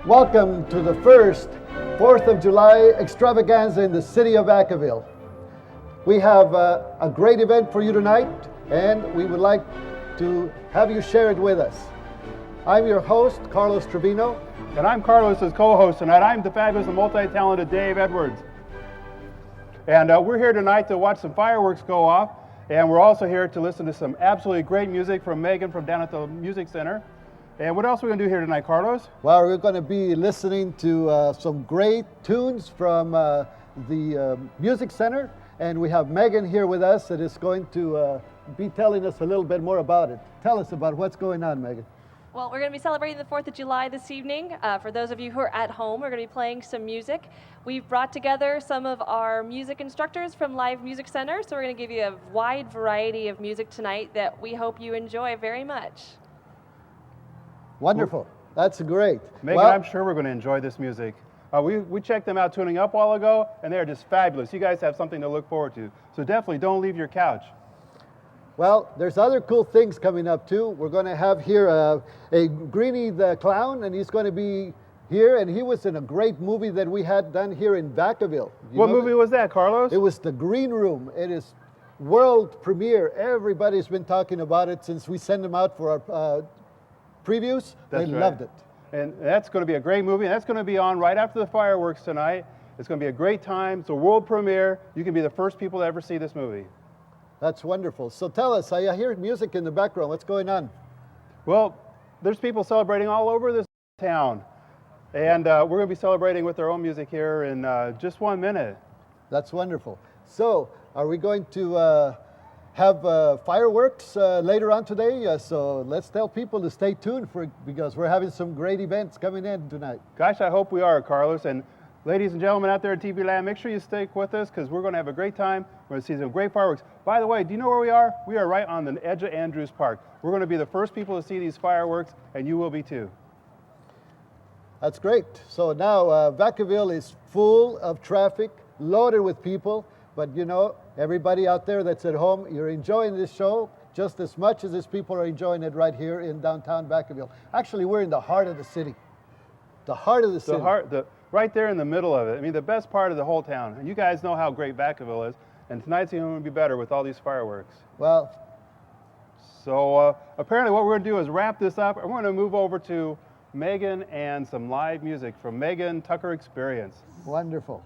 Welcome to the first 4th of July Extravaganza in the city of Vacaville. We have a great event for you tonight, and we would like to have you share it with us. I'm your host, Carlos Trevino. And I'm Carlos's co-host tonight. I'm the fabulous and multi-talented Dave Edwards. And we're here tonight to watch some fireworks go off, and we're also here to listen to some absolutely great music from Meghan from down at the Music Center. And what else are we going to do here tonight, Carlos? Well, we're going to be listening to some great tunes from the Music Center, and we have Meghan here with us that is going to be telling us a little bit more about it. Tell us about what's going on, Meghan. Well, we're going to be celebrating the 4th of July this evening. For those of you who are at home, we're going to be playing some music. We've brought together some of our music instructors from Live Music Center, so we're going to give you a wide variety of music tonight that we hope you enjoy very much. Wonderful. That's great. Meghan, well, I'm sure we're going to enjoy this music. We checked them out tuning up a while ago, and they're just fabulous. You guys have something to look forward to. So definitely don't leave your couch. Well, there's other cool things coming up too. We're going to have here a Greenie the clown, and he's going to be here, and he was in a great movie that we had done here in Vacaville. What movie was that, Carlos? It was The Green Room. It is world premiere. Everybody's been talking about it since we sent them out for our previews. They loved it. And that's going to be a great movie. And that's going to be on right after the fireworks tonight. It's going to be a great time. It's a world premiere. You can be the first people to ever see this movie. That's wonderful. So tell us, I hear music in the background. What's going on? Well, there's people celebrating all over this town. And we're going to be celebrating with their own music here in just 1 minute. That's wonderful. So are we going to have fireworks later on today? So let's tell people to stay tuned because we're having some great events coming in tonight. Gosh, I hope we are, Carlos. And ladies and gentlemen out there in TV land, make sure you stick with us because we're going to have a great time. We're going to see some great fireworks. By the way, do you know where we are? We are right on the edge of Andrews Park. We're going to be the first people to see these fireworks, and you will be too. That's great. So now Vacaville is full of traffic, loaded with people. But you know, everybody out there that's at home, you're enjoying this show just as much as these people are enjoying it right here in downtown Vacaville. Actually, we're in the heart of the city. The heart of the city. Right there in the middle of it. I mean, the best part of the whole town. And you guys know how great Vacaville is. And tonight's going to be better with all these fireworks. Well. So apparently what we're going to do is wrap this up. And we're going to move over to Meghan and some live music from Meghan Tucker Experience. Wonderful.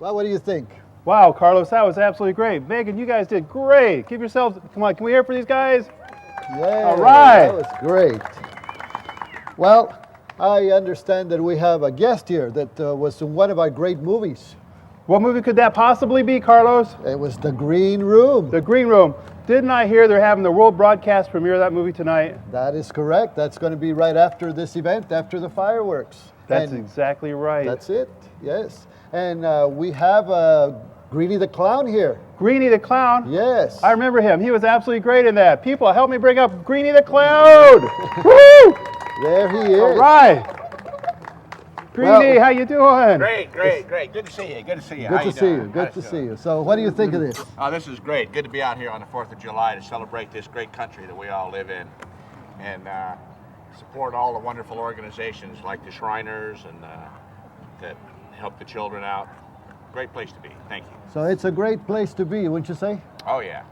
Well, what do you think? Wow, Carlos, that was absolutely great. Megan, you guys did great. Give yourselves, come on, can we hear it for these guys? Yeah, All right. that was great. Well, I understand that we have a guest here that was in one of our great movies. What movie could that possibly be, Carlos? It was The Green Room. The Green Room. Didn't I hear they're having the world broadcast premiere of that movie tonight? That is correct. That's going to be right after this event, after the fireworks. That's And exactly right. That's it, yes. And we have Greenie the Clown here. Greenie the Clown. Yes. I remember him. He was absolutely great in that. People, help me bring up Greenie the Clown. Woo! There he is. All right. Greenie, how you doing? Great. Good to see you. Good to see you. Good How to you see doing? you. Good to see you. So what do you think of this? Oh, this is great. Good to be out here on the 4th of July to celebrate this great country that we all live in, and support all the wonderful organizations like the Shriners and that help the children out. Great place to be. Thank you. So it's a great place to be, wouldn't you say? Oh yeah.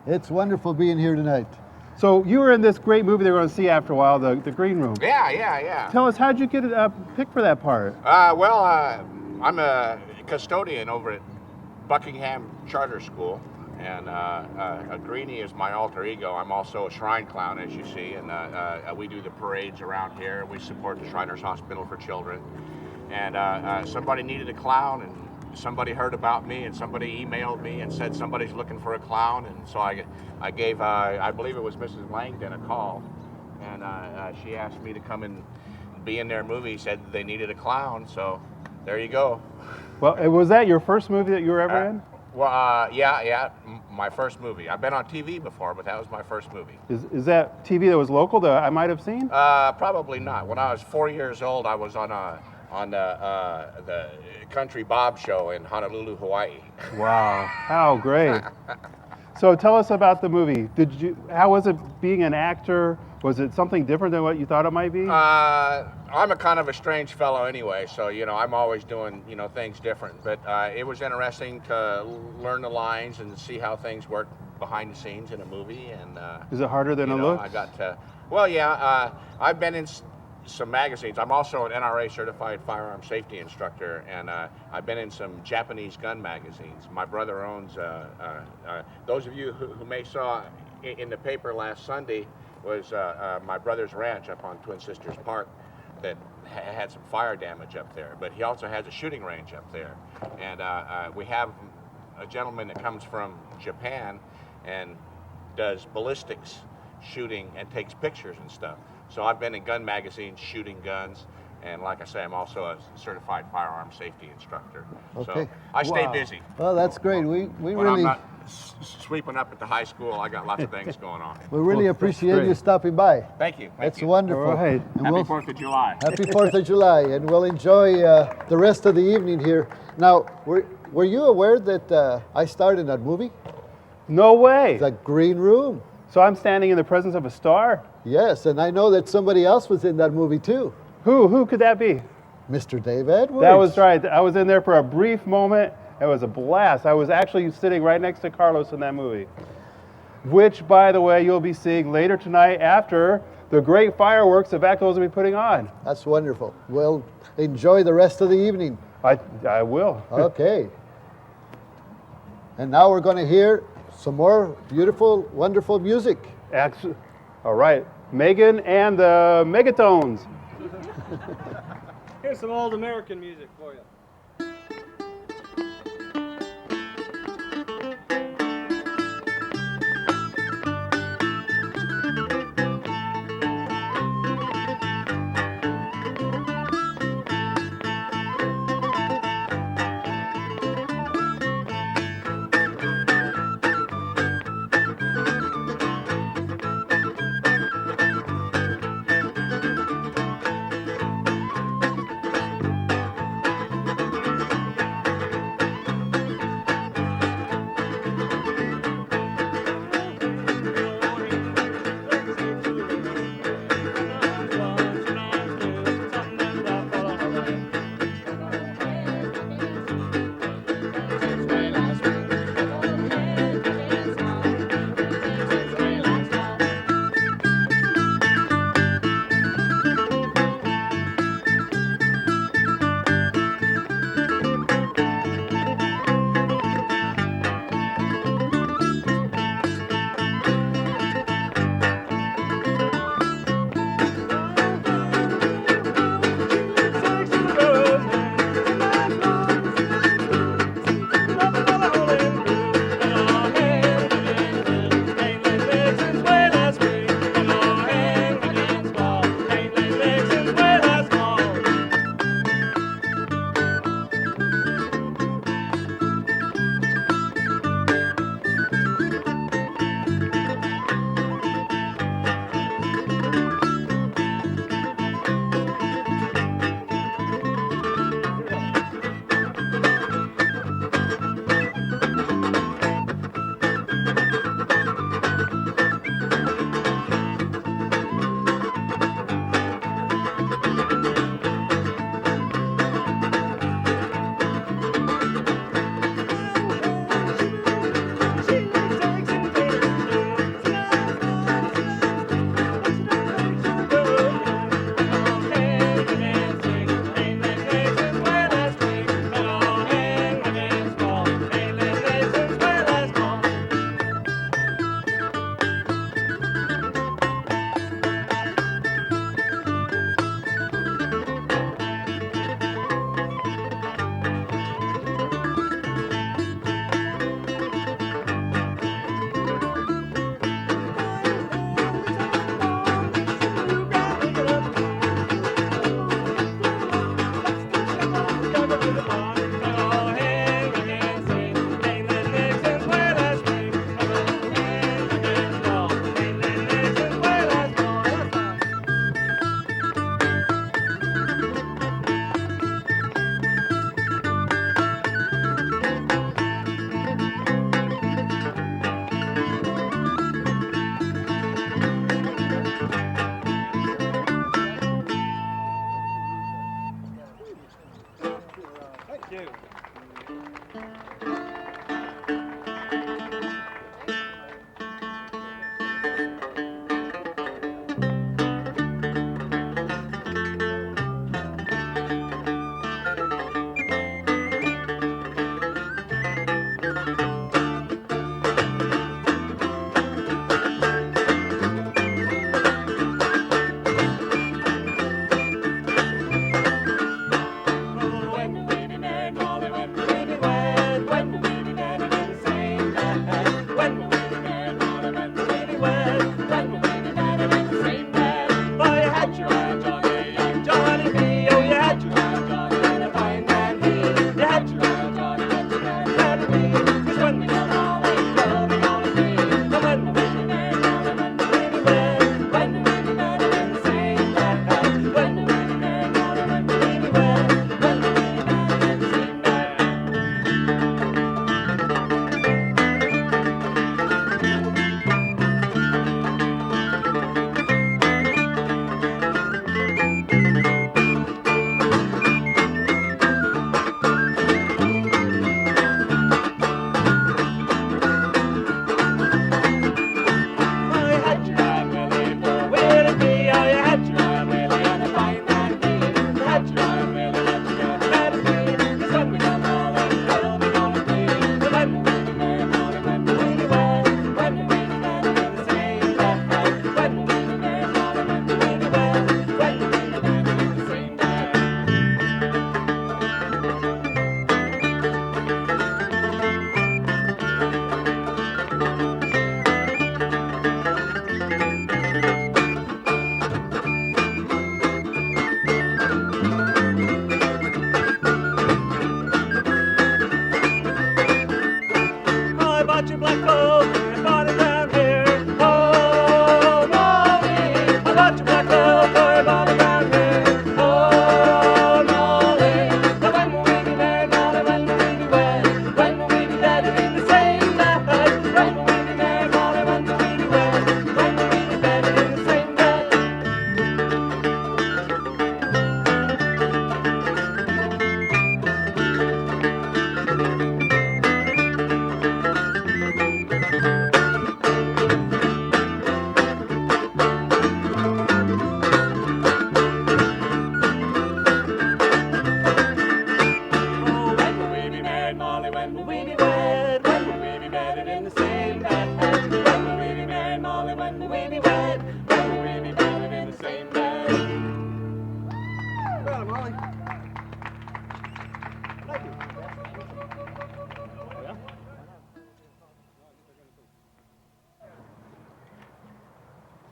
It's wonderful being here tonight. So you were in this great movie they're going to see after a while, the Green Room. Yeah. Tell us, how'd you get picked for that part? I'm a custodian over at Buckingham Charter School, and Greenie is my alter ego. I'm also a shrine clown, as you see, and we do the parades around here. We support the Shriners Hospital for Children, and somebody needed a clown, and somebody heard about me, and somebody emailed me and said somebody's looking for a clown, and so I gave, I believe it was Mrs. Langdon, a call, and she asked me to come and be in their movie, said they needed a clown, so there you go. Well, was that your first movie that you were ever in? Well, yeah, my first movie. I've been on TV before, but that was my first movie. Is that TV that was local that I might have seen? Probably not. When I was 4 years old, I was on the Country Bob show in Honolulu, Hawaii. Wow, how great. So tell us about the movie. How was it being an actor? Was it something different than what you thought it might be? I'm a kind of a strange fellow anyway, so I'm always doing things different. But it was interesting to learn the lines and see how things work behind the scenes in a movie. And is it harder than it looks? I got to. Well, yeah. I've been in some magazines. I'm also an NRA certified firearm safety instructor, and I've been in some Japanese gun magazines. My brother owns, those of you who may saw in the paper last Sunday was my brother's ranch up on Twin Sisters Park that had some fire damage up there, but he also has a shooting range up there. And we have a gentleman that comes from Japan and does ballistics shooting and takes pictures and stuff. So I've been in gun magazines shooting guns, and like I say, I'm also a certified firearm safety instructor. Okay. So I stay busy. Well, that's great. We When really I'm not sweeping up at the high school, I got lots of things going on. we really Well, appreciate great. you stopping by. Thank you. That's you. wonderful. All right. And Happy we'll- 4th of July. Happy 4th of July, and we'll enjoy the rest of the evening here. Now, were you aware that I starred in that movie, No way. The Green Room? So I'm standing in the presence of a star? Yes, and I know that somebody else was in that movie too, Who could that be? Mr. Dave Edwards. That was right. I was in there for a brief moment. It was a blast. I was actually sitting right next to Carlos in that movie, which, by the way, you'll be seeing later tonight after the great fireworks that Vacaville will be putting on. That's wonderful. Well, enjoy the rest of the evening. I will. Okay. And now we're going to hear some more beautiful, wonderful music. All right, Meghan and the Megatones. Here's some old American music for you.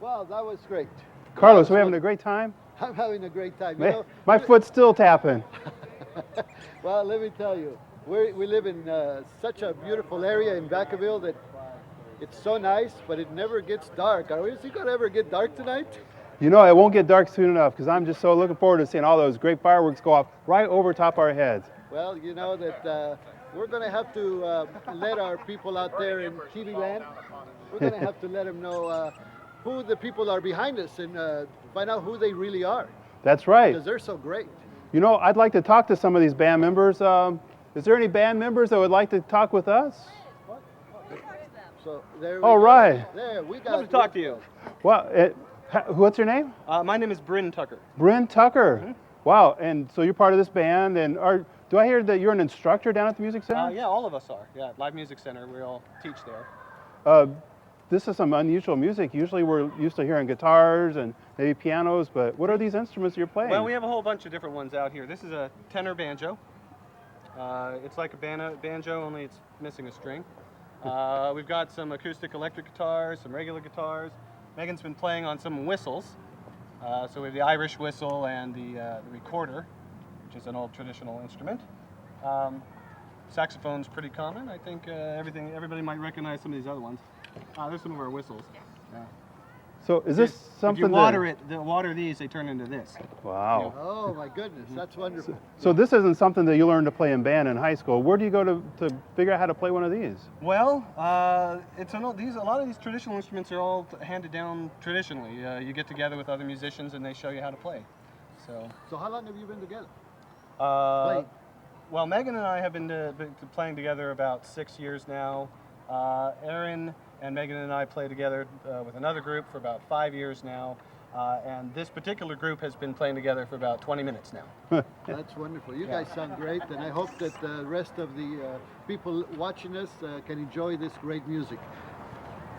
Well, that was great. Carlos, we're having a great time? I'm having a great time. You Man, know, my foot's still tapping. well, let me tell you, we live in such a beautiful area in Vacaville that it's so nice, but it never gets dark. Is it going to ever get dark tonight? You know, it won't get dark soon enough because I'm just so looking forward to seeing all those great fireworks go off right over top our heads. Well, you know that we're going to have to let our people out there in TV land, we're going to have to let them know who the people are behind us and find out who they really are. That's right. Because they're so great. You know, I'd like to talk to some of these band members. Is there any band members that would like to talk with us? So there we All go. right. There, we got Love to talk to you. Well, what's your name? My name is Bryn Tucker. Bryn Tucker. Wow, and so you're part of this band, and do I hear that you're an instructor down at the Music Center? Yeah, all of us are. Yeah, Live Music Center. We all teach there. This is some unusual music. Usually we're used to hearing guitars and maybe pianos, but what are these instruments you're playing? Well, we have a whole bunch of different ones out here. This is a tenor banjo. It's like a banjo, only it's missing a string. We've got some acoustic electric guitars, some regular guitars. Meghan's been playing on some whistles. So we have the Irish whistle and the recorder, which is an old traditional instrument. Saxophone's pretty common. I think everybody might recognize some of these other ones. There's some of our whistles. Yeah. So is this something If you water these, they turn into this. Wow. Oh my goodness, that's wonderful. So this isn't something that you learned to play in band in high school. Where do you go to figure out how to play one of these? Well, a lot of these traditional instruments are all handed down traditionally. You get together with other musicians and they show you how to play. So how long have you been together? Well, Meghan and I have been playing together about 6 years now. Aaron and Meghan and I play together with another group for about 5 years now. And this particular group has been playing together for about 20 minutes now. That's wonderful. You guys sound great, and I hope that the rest of the people watching us can enjoy this great music.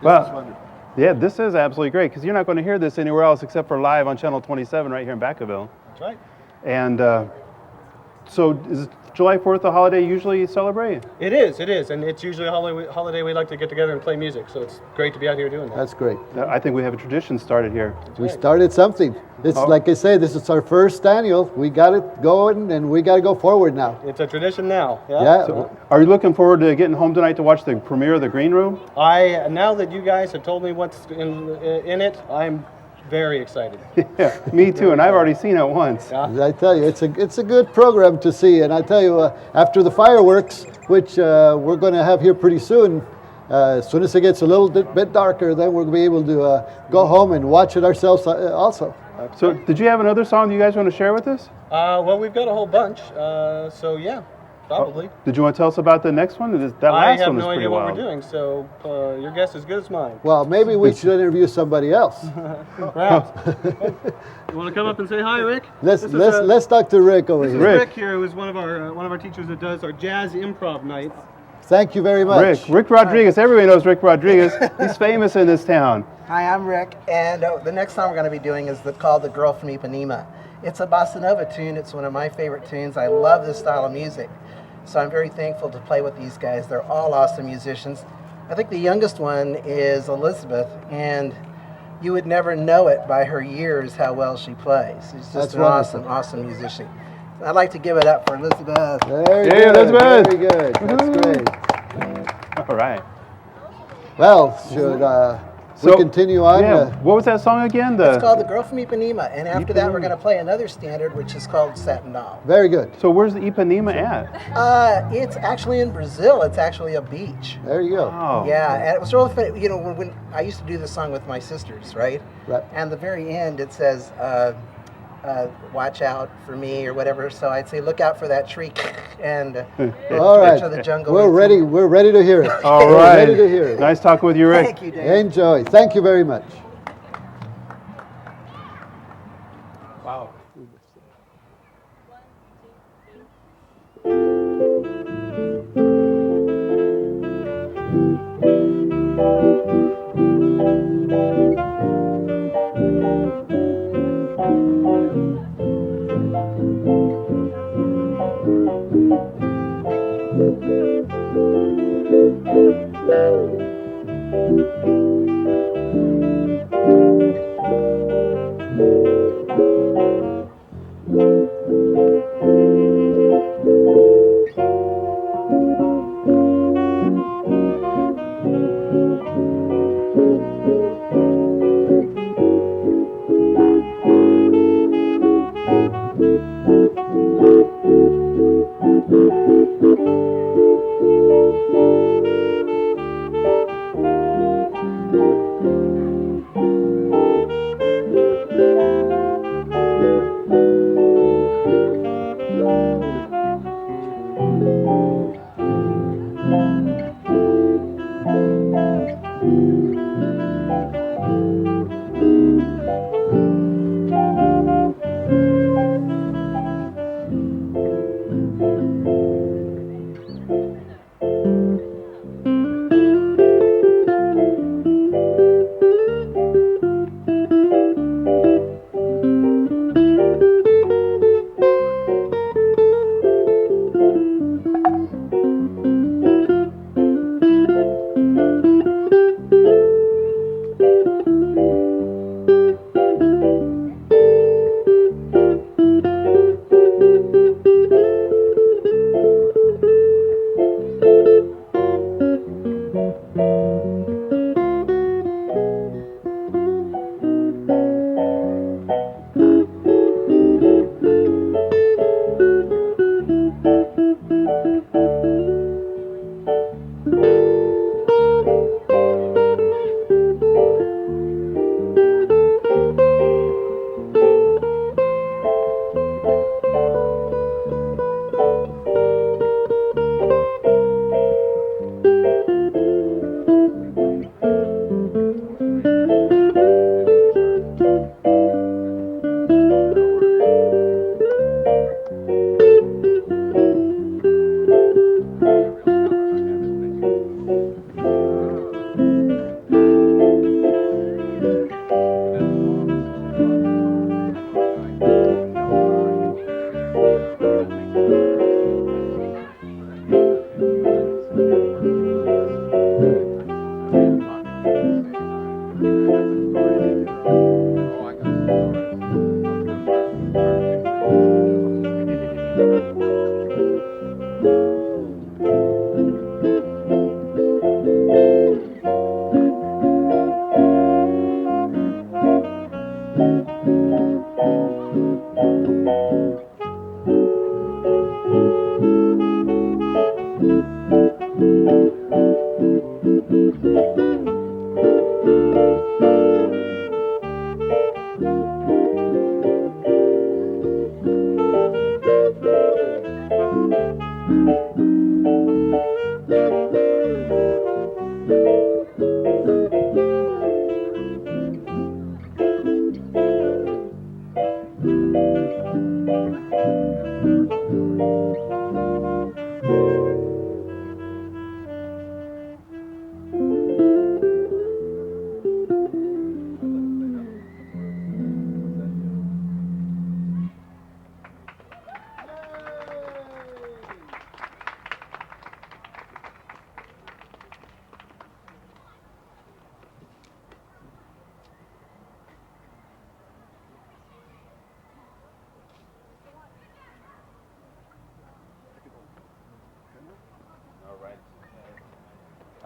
This is wonderful. Yeah, this is absolutely great because you're not going to hear this anywhere else except for live on Channel 27 right here in Vacaville. That's right. And so is July 4th a holiday you usually celebrate? It is, and it's usually a holiday we like to get together and play music, so it's great to be out here doing that. That's great. I think we have a tradition started here. We started something. It's like I say, this is our first annual. We got it going, and we got to go forward now. It's a tradition now. Yeah. So are you looking forward to getting home tonight to watch the premiere of the Green Room? Now that you guys have told me what's in it, I'm very excited. Yeah, me too, and I've already seen it once. I tell you, it's a good program to see, and I tell you, after the fireworks, which we're going to have here pretty soon as it gets a little bit darker, then we'll be able to go home and watch it ourselves also. So did you have another song that you guys want to share with us? Well, we've got a whole bunch, so yeah, probably. Did you want to tell us about the next one? That I last have one was no pretty idea what wild. we're doing, so your guess is as good as mine. Well, maybe we should interview somebody else. Perhaps. You want to come up and say hi, Rick? Let's talk to Rick over here. Rick here, who is one of our teachers that does our jazz improv nights. Thank you very much. Rick Rodriguez. Everybody knows Rick Rodriguez. He's famous in this town. Hi, I'm Rick, and the next song we're going to be doing is called The Girl from Ipanema. It's a bossa nova tune. It's one of my favorite tunes. I love this style of music, so I'm very thankful to play with these guys. They're all awesome musicians. I think the youngest one is Elizabeth, and you would never know it by her years how well she plays. She's just an awesome musician. I'd like to give it up for Elizabeth. Very good. Elizabeth. Very good. That's great. All right. Well, should we continue on? Yeah. What was that song again? It's called The Girl from Ipanema, and after that we're going to play another standard, which is called Satin Doll. Very good. So where's the Ipanema at? It's actually in Brazil. It's actually a beach. There you go. Oh. Yeah, and it was really funny. You know, when I used to do this song with my sisters, right? Right. And the very end, it says, watch out for me or whatever. So I'd say, look out for that tree, and All right. the jungle. We're ready to hear it. All We're right. ready to hear it. Nice talking with you, Rick. Thank you, Dave. Enjoy. Thank you very much. Wow.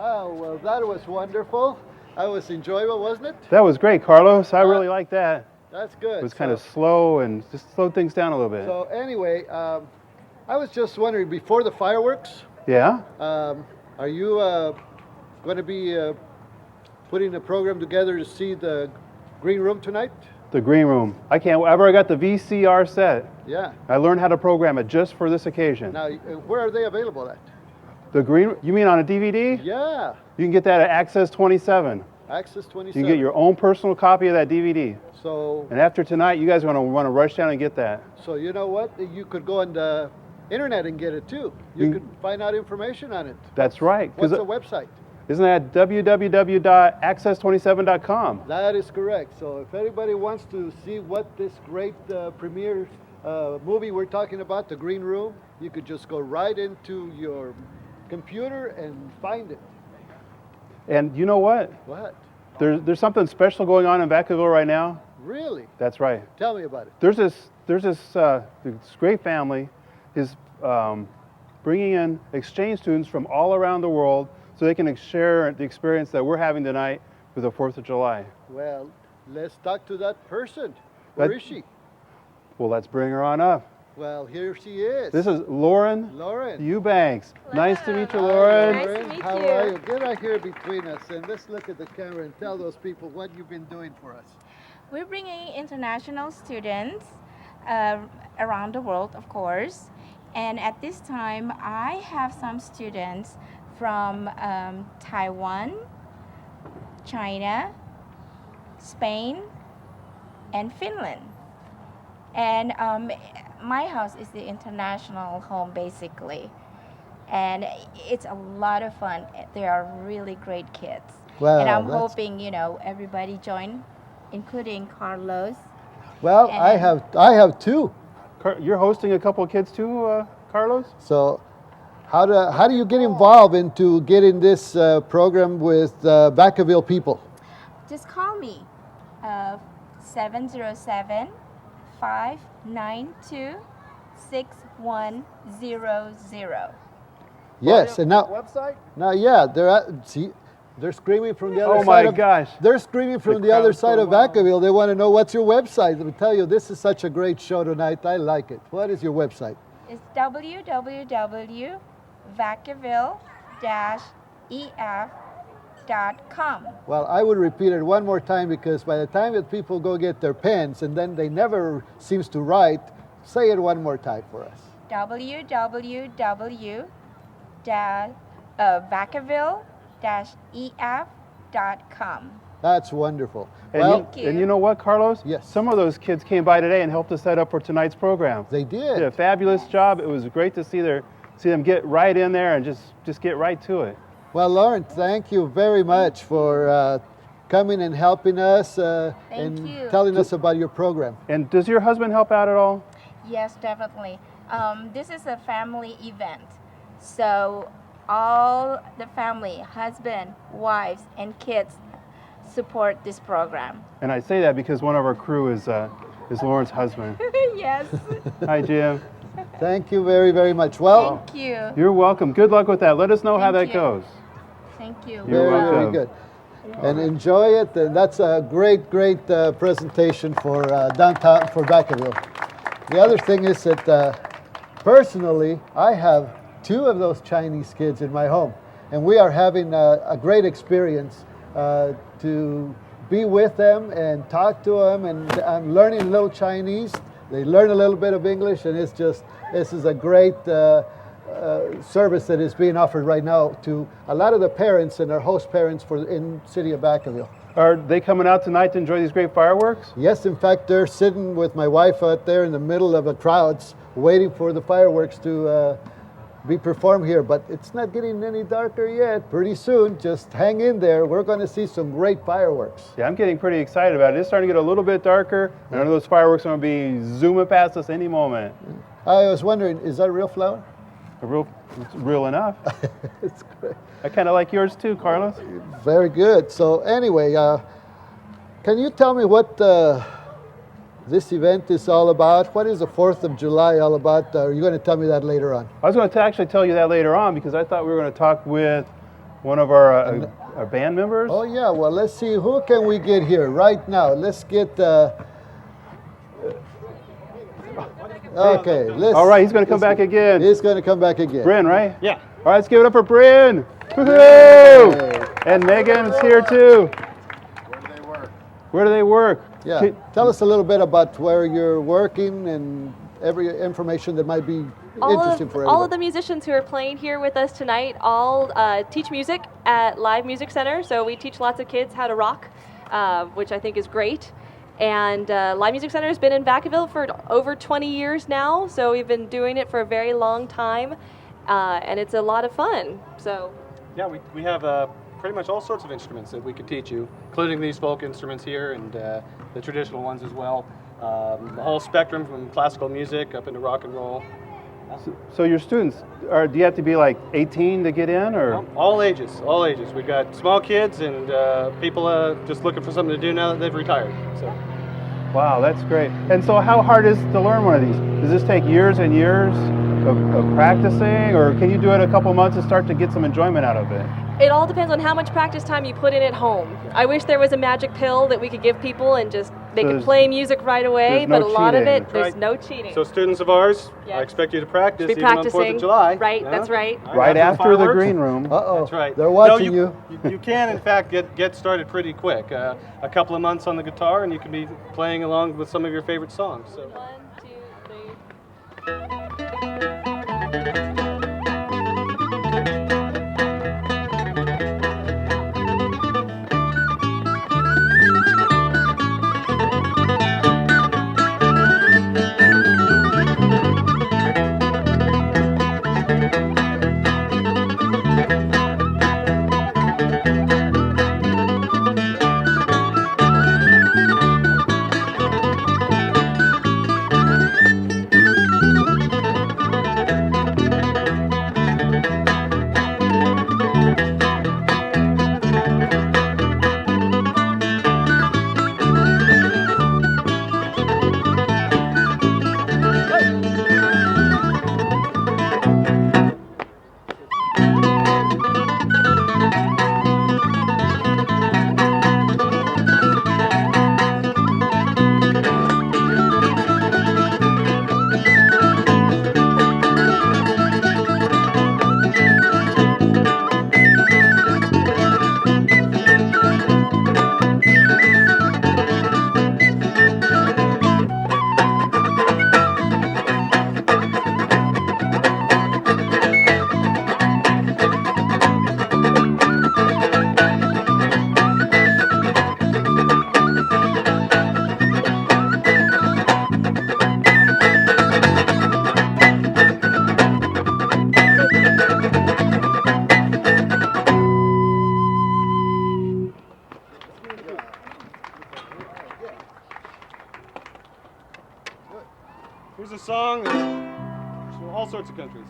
Oh, well, that was wonderful. That was enjoyable, wasn't it? That was great, Carlos. I really like that. That's good. It was kind of slow and just slowed things down a little bit. So anyway, I was just wondering, before the fireworks, Yeah? are you going to be putting a program together to see the green room tonight? The green room. I've already got the VCR set. Yeah. I learned how to program it just for this occasion. Now, where are they available at? The green, you mean on a DVD? Yeah. You can get that at Access 27. Access 27. You can get your own personal copy of that DVD. So, And after tonight, you guys are going to want to rush down and get that. so you know what? You could go on the internet and get it too. You could find out information on it. That's right. What's the website? Isn't that www.access27.com? That is correct. So if anybody wants to see what this great premiere movie we're talking about, The Green Room, you could just go right into your computer and find it. And you know what? What? There's something special going on in Vacaville right now. Really? That's right. Tell me about it. There's this great family is bringing in exchange students from all around the world so they can share the experience that we're having tonight with the 4th of July. Well, let's talk to that person. Where is she? Well, let's bring her on up. Well, here she is. This is Lauren Eubanks. Nice to meet you, Lauren. Nice to meet How you. are you? Get out here between us and let's look at the camera and tell those people what you've been doing for us. We're bringing international students around the world, of course. And at this time, I have some students from Taiwan, China, Spain, and Finland. And my house is the international home basically. And it's a lot of fun. They are really great kids. Wow, and I'm that's- hoping, everybody join, including Carlos. Well, I have two. You're hosting a couple of kids too, Carlos? So how do you get involved into getting this program with Vacaville people? Just call me, 707-592-6100. Yes, and now Website? yeah, they're screaming from the other Oh side. my gosh. They're screaming from the other crowd's side so of loud. Vacaville. They want to know what's your website. Let me tell you, this is such a great show tonight. I like it. What is your website? It's www.vacaville-ef.com. Well, I would repeat it one more time because by the time that people go get their pens and then they never seems to write, say it one more time for us. www.vacaville-ef.com. That's wonderful. And, Well, Thank you. and you know what, Carlos? Yes. Some of those kids came by today and helped us set up for tonight's program. they Did a did. fabulous job. It was great to see them get right in there and just get right to it. Well, Lauren, thank you very much for coming and helping us and you. telling us about your program. And does your husband help out at all? Yes, definitely. This is a family event. So all the family, husband, wives, and kids support this program. And I say that because one of our crew is Lauren's husband. Yes. Hi, Jim. Thank you very, very much. Well, Thank you. You're welcome. Good luck with that. Let us know how that Thank you. goes. Thank you. You're very, very welcome. good. And enjoy it. And that's a great, great presentation for downtown, for Vacaville. The other thing is that personally, I have two of those Chinese kids in my home. And we are having a great experience to be with them and talk to them. And I'm learning a little Chinese. They learn a little bit of English. And it's just, this is a great service that is being offered right now to a lot of the parents and our host parents in city of Vacaville. Are they coming out tonight to enjoy these great fireworks? Yes, in fact, they're sitting with my wife out there in the middle of the crowds waiting for the fireworks to be performed here, but it's not getting any darker yet. Pretty soon, just hang in there. We're going to see some great fireworks. Yeah, I'm getting pretty excited about it. It's starting to get a little bit darker. I know those fireworks are going to be zooming past us any moment. I was wondering, is that real flour? It's real enough. It's great. I kind of like yours too, Carlos. Very good. So anyway, can you tell me what this event is all about? What is the 4th of July all about? Are you going to tell me that later on? I was going to actually tell you that later on because I thought we were going to talk with one of our band members. Oh yeah, well let's see, who can we get here right now? Let's get, okay. All right, he's going to come back again. He's going to come back again. Bryn, right? Yeah. All right, let's give it up for Bryn. Woohoo! Hey. And Meghan's here too. Where do they work? Yeah, tell us a little bit about where you're working and every information that might be interesting for everybody. All of the musicians who are playing here with us tonight all teach music at Live Music Center. So we teach lots of kids how to rock, which I think is great. And Live Music Center has been in Vacaville for over 20 years now. So we've been doing it for a very long time. And it's a lot of fun. So Yeah, we have pretty much all sorts of instruments that we could teach you, including these folk instruments here and the traditional ones as well. The whole spectrum from classical music up into rock and roll. So your students, do you have to be like 18 to get in, or? All ages, all ages. We've got small kids and people just looking for something to do now that they've retired. So. Wow, that's great. And so how hard is it to learn one of these? Does this take years and years of practicing, or can you do it a couple months and start to get some enjoyment out of it? it all depends on how much practice time you put in at home. I wish there was a magic pill that we could give people and just they could play music right away, there's no but a lot of cheating. it, there's Right. no cheating. So students of ours, Yes. I expect you to practice Be even on 4th practicing. of July. Right, Yeah? that's right. Right after the fireworks. green room. Uh-oh. That's right. They're watching no, you. You can, in fact, get started pretty quick. A couple of months on the guitar, and you can be playing along with some of your favorite songs. So. 1, 2, 3. Here's a song that's from all sorts of countries.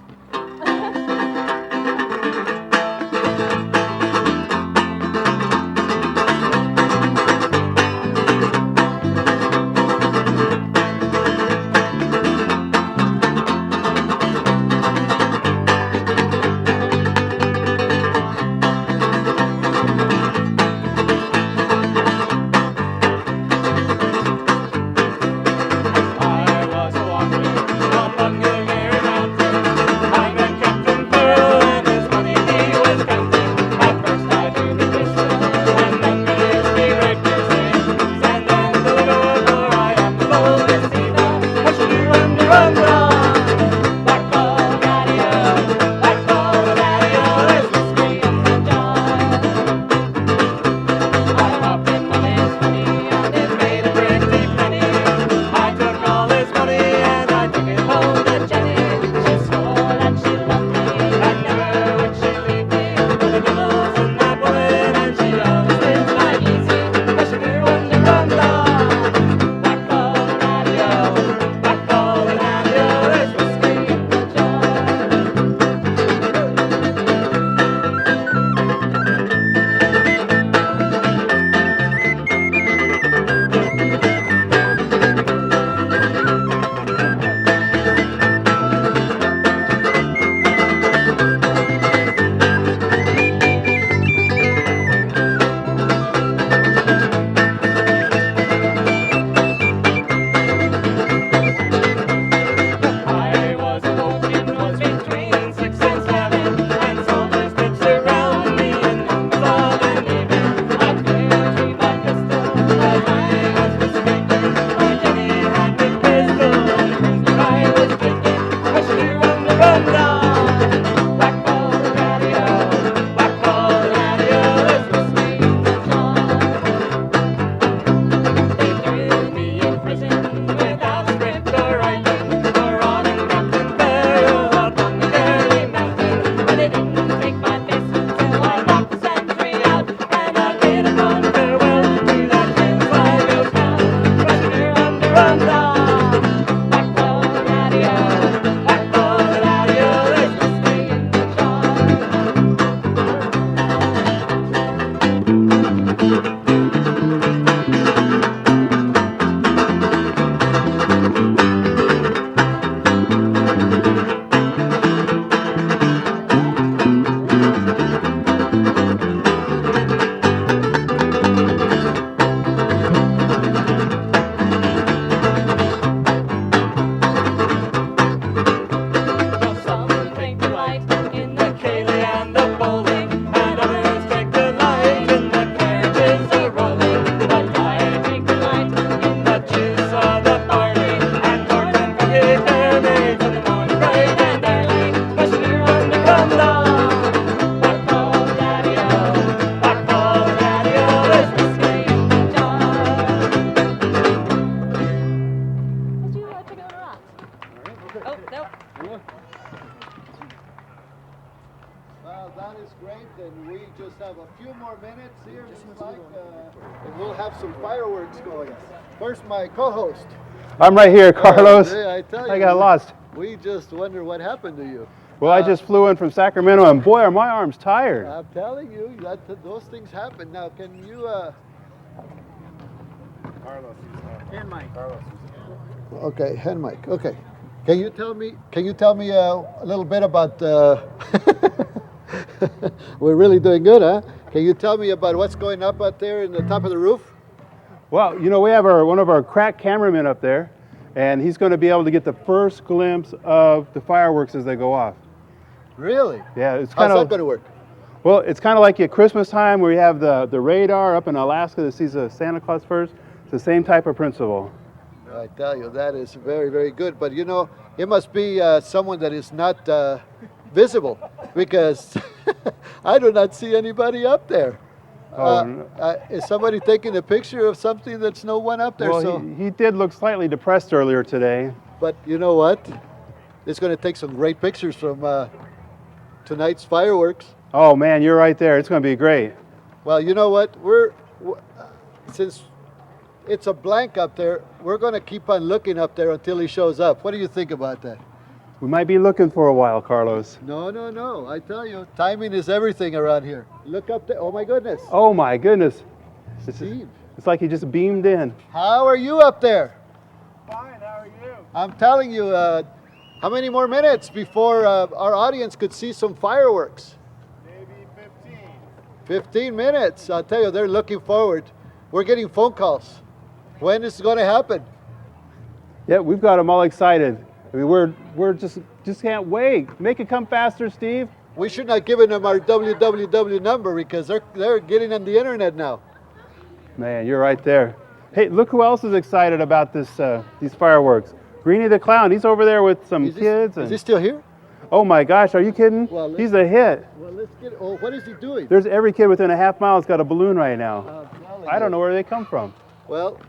Well, that is great, and we just have a few more minutes here, and we'll have some fireworks going. Where's my co-host? I'm right here, Carlos. I tell you, I got lost. We just wonder what happened to you. Well, I just flew in from Sacramento, and boy, are my arms tired. I'm telling you, those things happen. Now, can you... Carlos. And Mike. Carlos. Okay, hand mic. Okay. Can you tell me a little bit about... We're really doing good, huh? Can you tell me about what's going up out there in the top of the roof? Well, you know, we have one of our crack cameramen up there, and he's going to be able to get the first glimpse of the fireworks as they go off. Really? Yeah, it's How's kind of... that going to work? Well, it's kind of like at Christmas time where you have the radar up in Alaska that sees the Santa Claus first. It's the same type of principle. I tell you, that is very, very good. But you know, it must be someone that is not visible, because I do not see anybody up there. Is somebody taking a picture of something that's no one up there? Well, so, he did look slightly depressed earlier today. but you know what? It's going to take some great pictures from tonight's fireworks. Oh man, you're right there. It's going to be great. Well, you know what? Since it's a blank up there. We're going to keep on looking up there until he shows up. What do you think about that? We might be looking for a while, Carlos. No, no, no. I tell you, timing is everything around here. Look up there. Oh, my goodness. Oh my goodness. Steve. It's like he just beamed in. How are you up there? Fine, how are you? I'm telling you, how many more minutes before our audience could see some fireworks? Maybe 15. 15 minutes. I'll tell you, they're looking forward. We're getting phone calls. When is it going to happen? Yeah, we've got them all excited. I mean, we're just can't wait. Make it come faster, Steve. We should not give them our www number because they're getting on the internet now. Man, you're right there. Hey, look who else is excited about this these fireworks. Greenie the clown. He's over there with some kids. Is he still here? Oh my gosh, are you kidding? Well, he's a hit. Well, let's get. Oh, what is he doing? There's every kid within a half mile has got a balloon right now. I don't know where they come from. Well,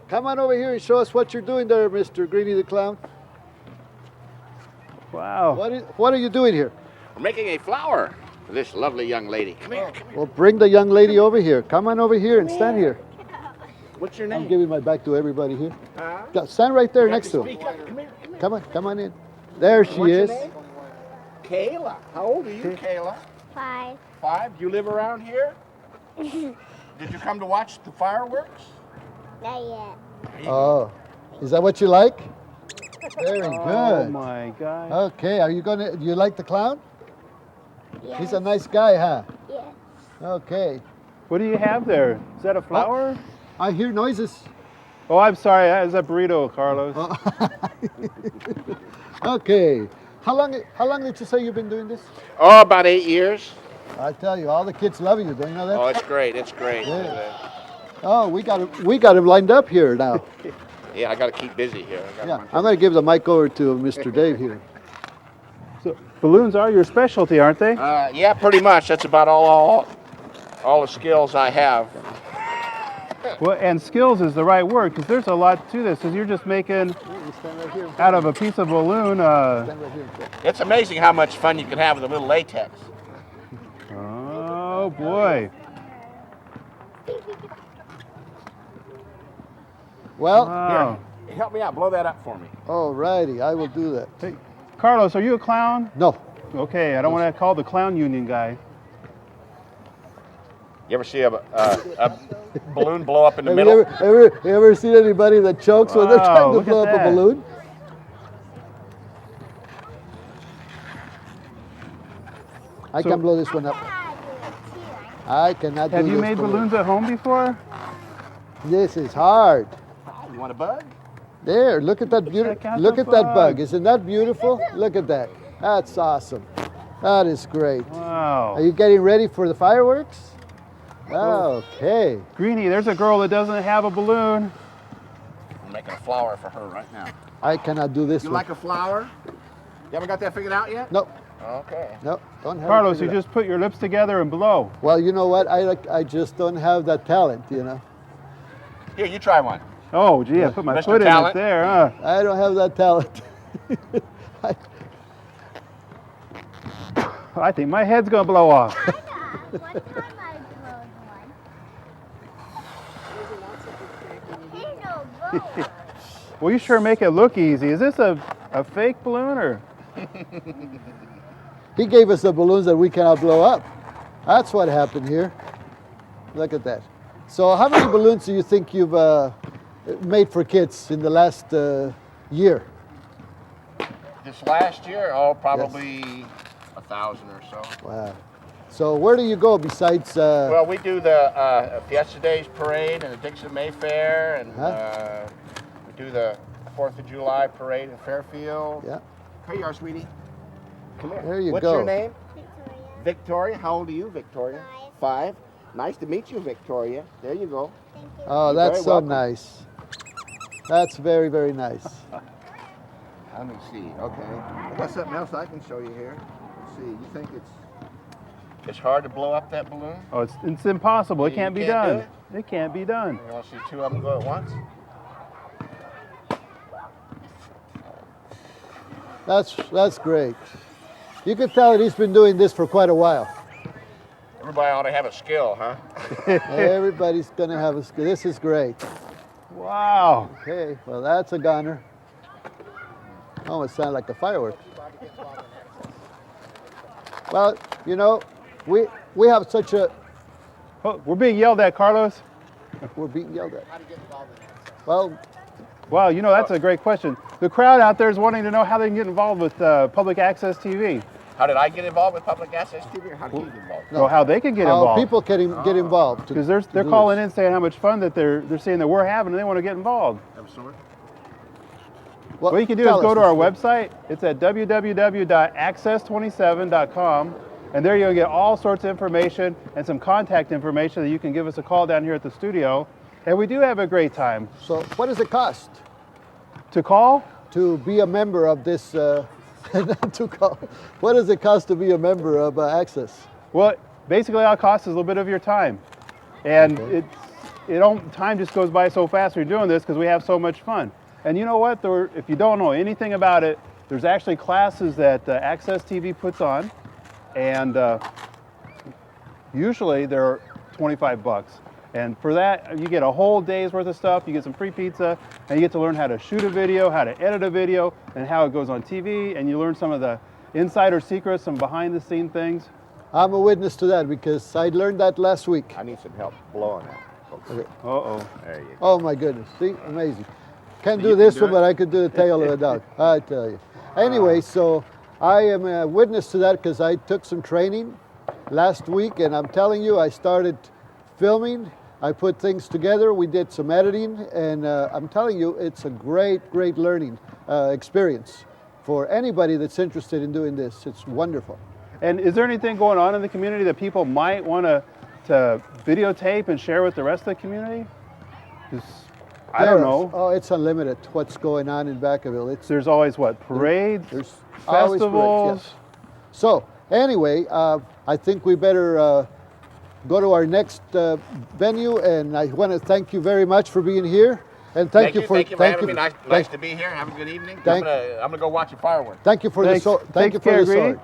come on over here and show us what you're doing there, Mr. Greenie the clown. Wow. What are you doing here? We're making a flower for this lovely young lady. Come here, come here. Well, bring the young lady over here. Come on over here and stand here. What's your I'm name? giving my back to everybody here. Stand right there next to him. Come here. Come on in. There she What's your is. name? Kayla. How old are you, Kayla? 5. 5. Do you live around here? Did you come to watch the fireworks? Not yet. Oh, is that what you like? Very good. Oh my God. Okay, do you like the clown? Yes. He's a nice guy, huh? Yes. Okay. What do you have there? Is that a flower? I hear noises. Oh, I'm sorry. That is a burrito, Carlos. Okay. How long did you say you've been doing this? Oh, about 8 years. I tell you, all the kids love you. Don't you know that? Oh, it's great. It's great. Yeah. Oh, we got him lined up here now. Yeah, I got to keep busy here. Yeah, I'm going to give the mic over to Mr. Dave here. So balloons are your specialty, aren't they? Yeah, pretty much. That's about all the skills I have. Well, and skills is the right word because there's a lot to this. Because you're just making Stand right here. out of a piece of balloon. Stand right here. It's amazing how much fun you can have with a little latex. Oh boy. Well, Wow. Here, help me out. Blow that up for me. all righty, I will do that. Hey, Carlos, are you a clown? No. Okay, I don't want to call the clown union guy. You ever see a balloon blow up in the Have middle? you ever seen anybody that chokes when they're Wow, trying to look at blow up a that. balloon? I So- can blow this one up. I cannot do Have this you made balloon. balloons at home before? This is hard. You want a bug? There, look at that beautiful. Check out Look the at that bug. bug. Isn't that beautiful? Look at that. That's awesome. That is great. Wow. Are you getting ready for the fireworks? Okay. Greenie, there's a girl that doesn't have a balloon. I'm making a flower for her right now. I cannot do this You one. like a flower? You haven't got that figured out yet? No, Okay. no, don't have it Carlos, you figured out. just put your lips together and blow. Well, you know what? I just don't have that talent, you know. Here, you try one. Oh, gee, I put my Mr. foot in it Talent. there, huh? I don't have that talent. I think my head's gonna blow off. One time I drove one. There's no blower. Well, you sure make it look easy. Is this a fake balloon or? He gave us the balloons that we cannot blow up. That's what happened here. Look at that. So how many balloons do you think you've made for kids in the last year? This last year, probably 1,000 or so. Wow. So where do you go besides... Well, we do the Fiesta Days Parade and the Dixon Mayfair, and we do the 4th of July Parade in Fairfield. Yeah. Here you are, sweetie. Come here. There you What's go. your name? Victoria. Victoria. How old are you, Victoria? 5. Nice to meet you, Victoria. There you go. Thank you. Oh, You're that's very so welcome. nice. That's very, very nice. Let me see. Okay. I got something else I can show you here. Let's see. You think it's hard to blow up that balloon? Oh, it's impossible. It You can't be can't do done. It can't be done. You want to see 2 of them go at once? That's great. You can tell that he's been doing this for quite a while. Everybody ought to have a skill, huh? Everybody's going to have a skill. This is great. Wow. Okay, well, that's a gunner. Almost sounded like a firework. Well, you know, we have such a... Oh, we're being yelled at, Carlos. We're being yelled at. Well, Wow, you know, that's a great question. The crowd out there is wanting to know how they can get involved with public access TV. How did I get involved with public access TV, or how did you get involved? Or how they can get involved. people can get involved. Because they're calling in saying how much fun that they're seeing that we're having, and they want to get involved. Absolutely. What you can do is go to our website. It's at www.access27.com, and there you'll get all sorts of information and some contact information that you can give us a call down here at the studio. And we do have a great time. So what does it cost? To call? To be a member of this, to call. What does it cost to be a member of Access? Well, basically all it costs is a little bit of your time. And time just goes by so fast when you're doing this because we have so much fun. And you know what? If you don't know anything about it, there's actually classes that Access TV puts on, and usually they're $25. And for that, you get a whole day's worth of stuff. You get some free pizza, and you get to learn how to shoot a video, how to edit a video, and how it goes on TV. And you learn some of the insider secrets, some behind-the-scene things. I'm a witness to that because I learned that last week. I need some help blowing that. Okay. Uh-oh. There you go. Oh my goodness! See, amazing. Can't do this one, but I could do the tail of a dog. I tell you. Anyway, so I am a witness to that because I took some training last week, and I'm telling you, I started filming. I put things together. We did some editing, and I'm telling you, it's a great learning experience for anybody that's interested in doing this. It's wonderful. And is there anything going on in the community that people might want to videotape and share with the rest of the community? 'Cause I don't know. Oh, it's unlimited what's going on in Vacaville. There's always what? Parades? There's always festivals? parades, yes. So anyway, I think we better go to our next venue, and I want to thank you very much for being here, and thank you for having me. Nice to be here. Have a good evening. I'm gonna go watch the fireworks. Thank you for the sword. Thank you for the sword.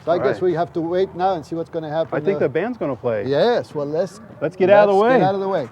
So I guess right. we have to wait now and see what's going to happen. I think the band's going to play. Yes. Well, let's get out of the way. Get out of the way.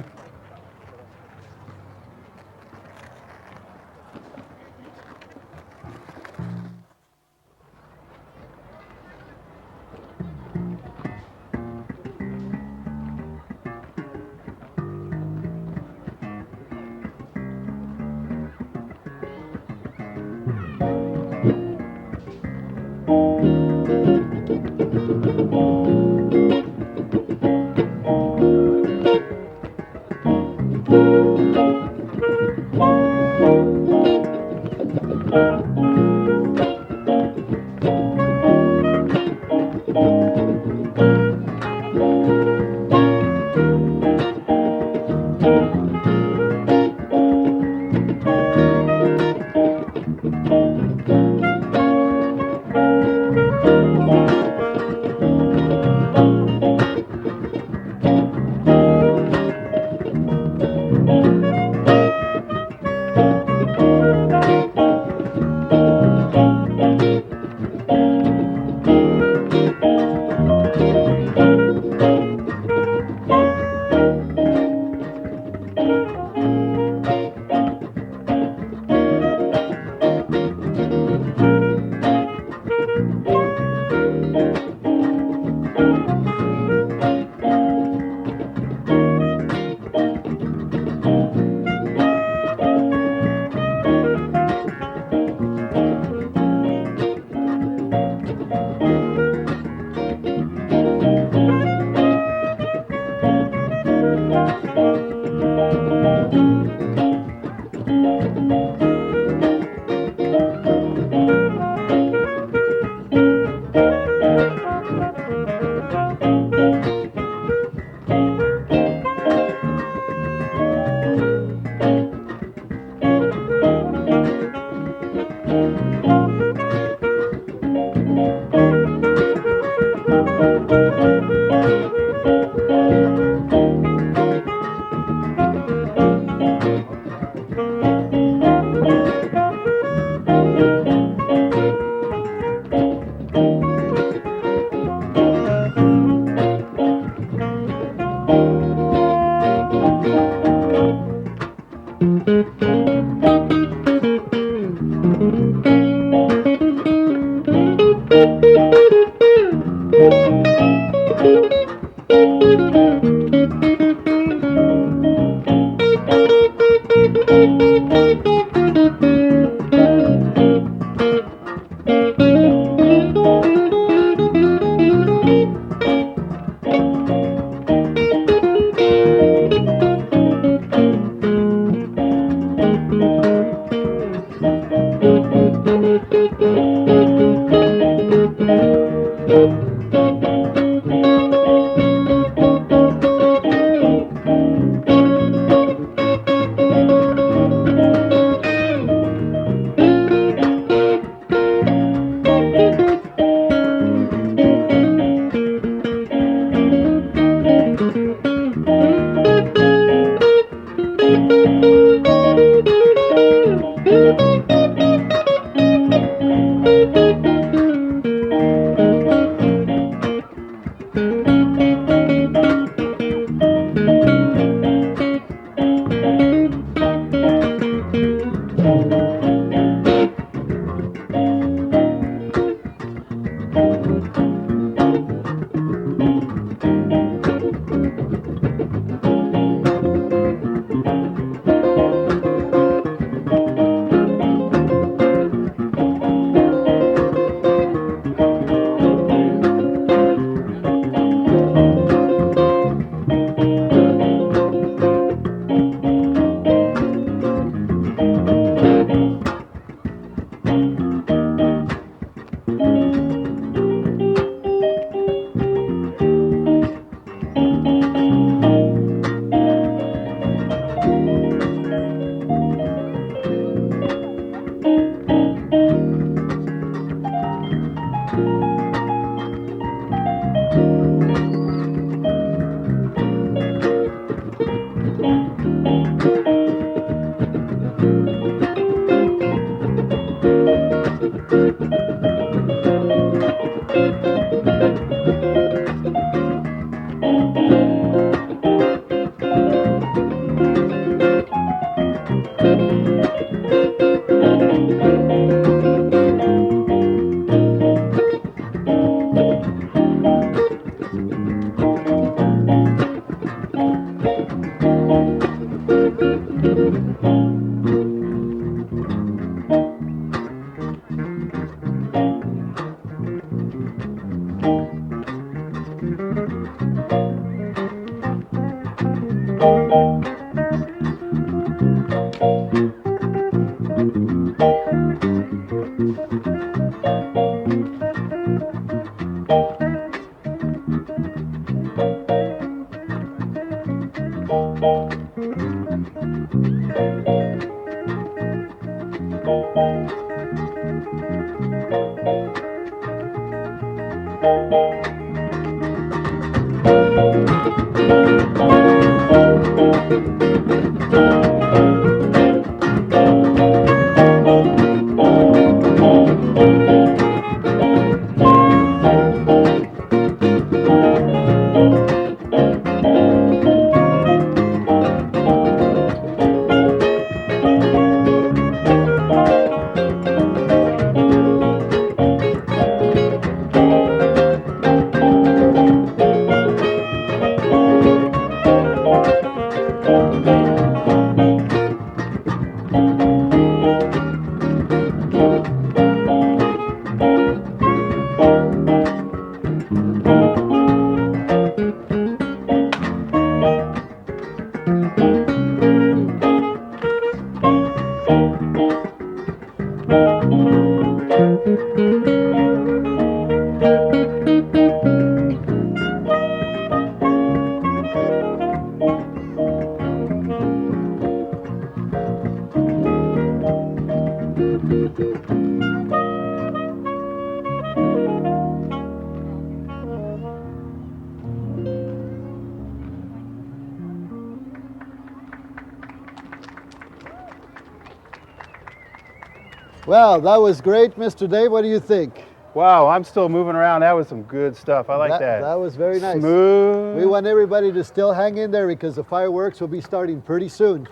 Well, that was great, Mr. Dave. What do you think? Wow, I'm still moving around. That was some good stuff. I like that. That was very nice. Smooth. We want everybody to still hang in there because the fireworks will be starting pretty soon.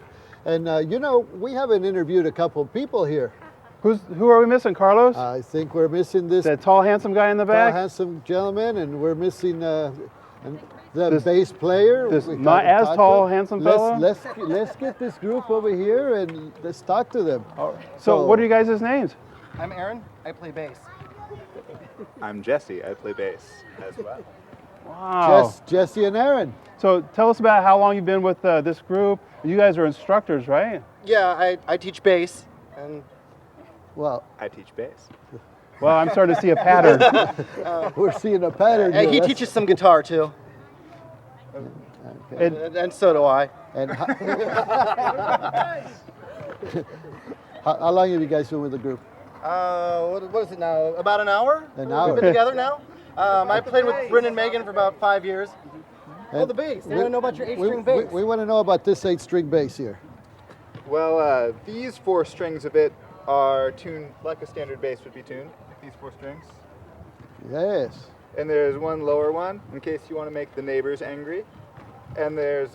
And you know, we haven't interviewed a couple of people here. Who are we missing, Carlos? I think we're missing this That tall, handsome guy in the tall, back? handsome gentleman, and we're missing the bass player. This We not haven't as talked tall, to him. handsome fellow? Let's get this group over here and let's talk to them. So what are you guys' names? I'm Aaron. I play bass. I'm Jesse. I play bass as well. Wow. Jesse and Aaron. So tell us about how long you've been with this group. You guys are instructors, right? Yeah, I teach bass. And Well, I teach bass. Well, I'm starting to see a pattern. we're seeing a pattern here. he teaches some guitar too. Okay. And so do I. And how long have you guys been with the group? What is it now? About an hour? An hour. We've been together now. I played with Bryn and Meghan for about 5 years. Oh, the bass. They want to know about your 8-string bass. We want to know about this 8-string bass here. Well, these 4 strings of it are tuned like a standard bass would be tuned. These 4 strings. Yes. And there's one lower one in case you want to make the neighbors angry. And there's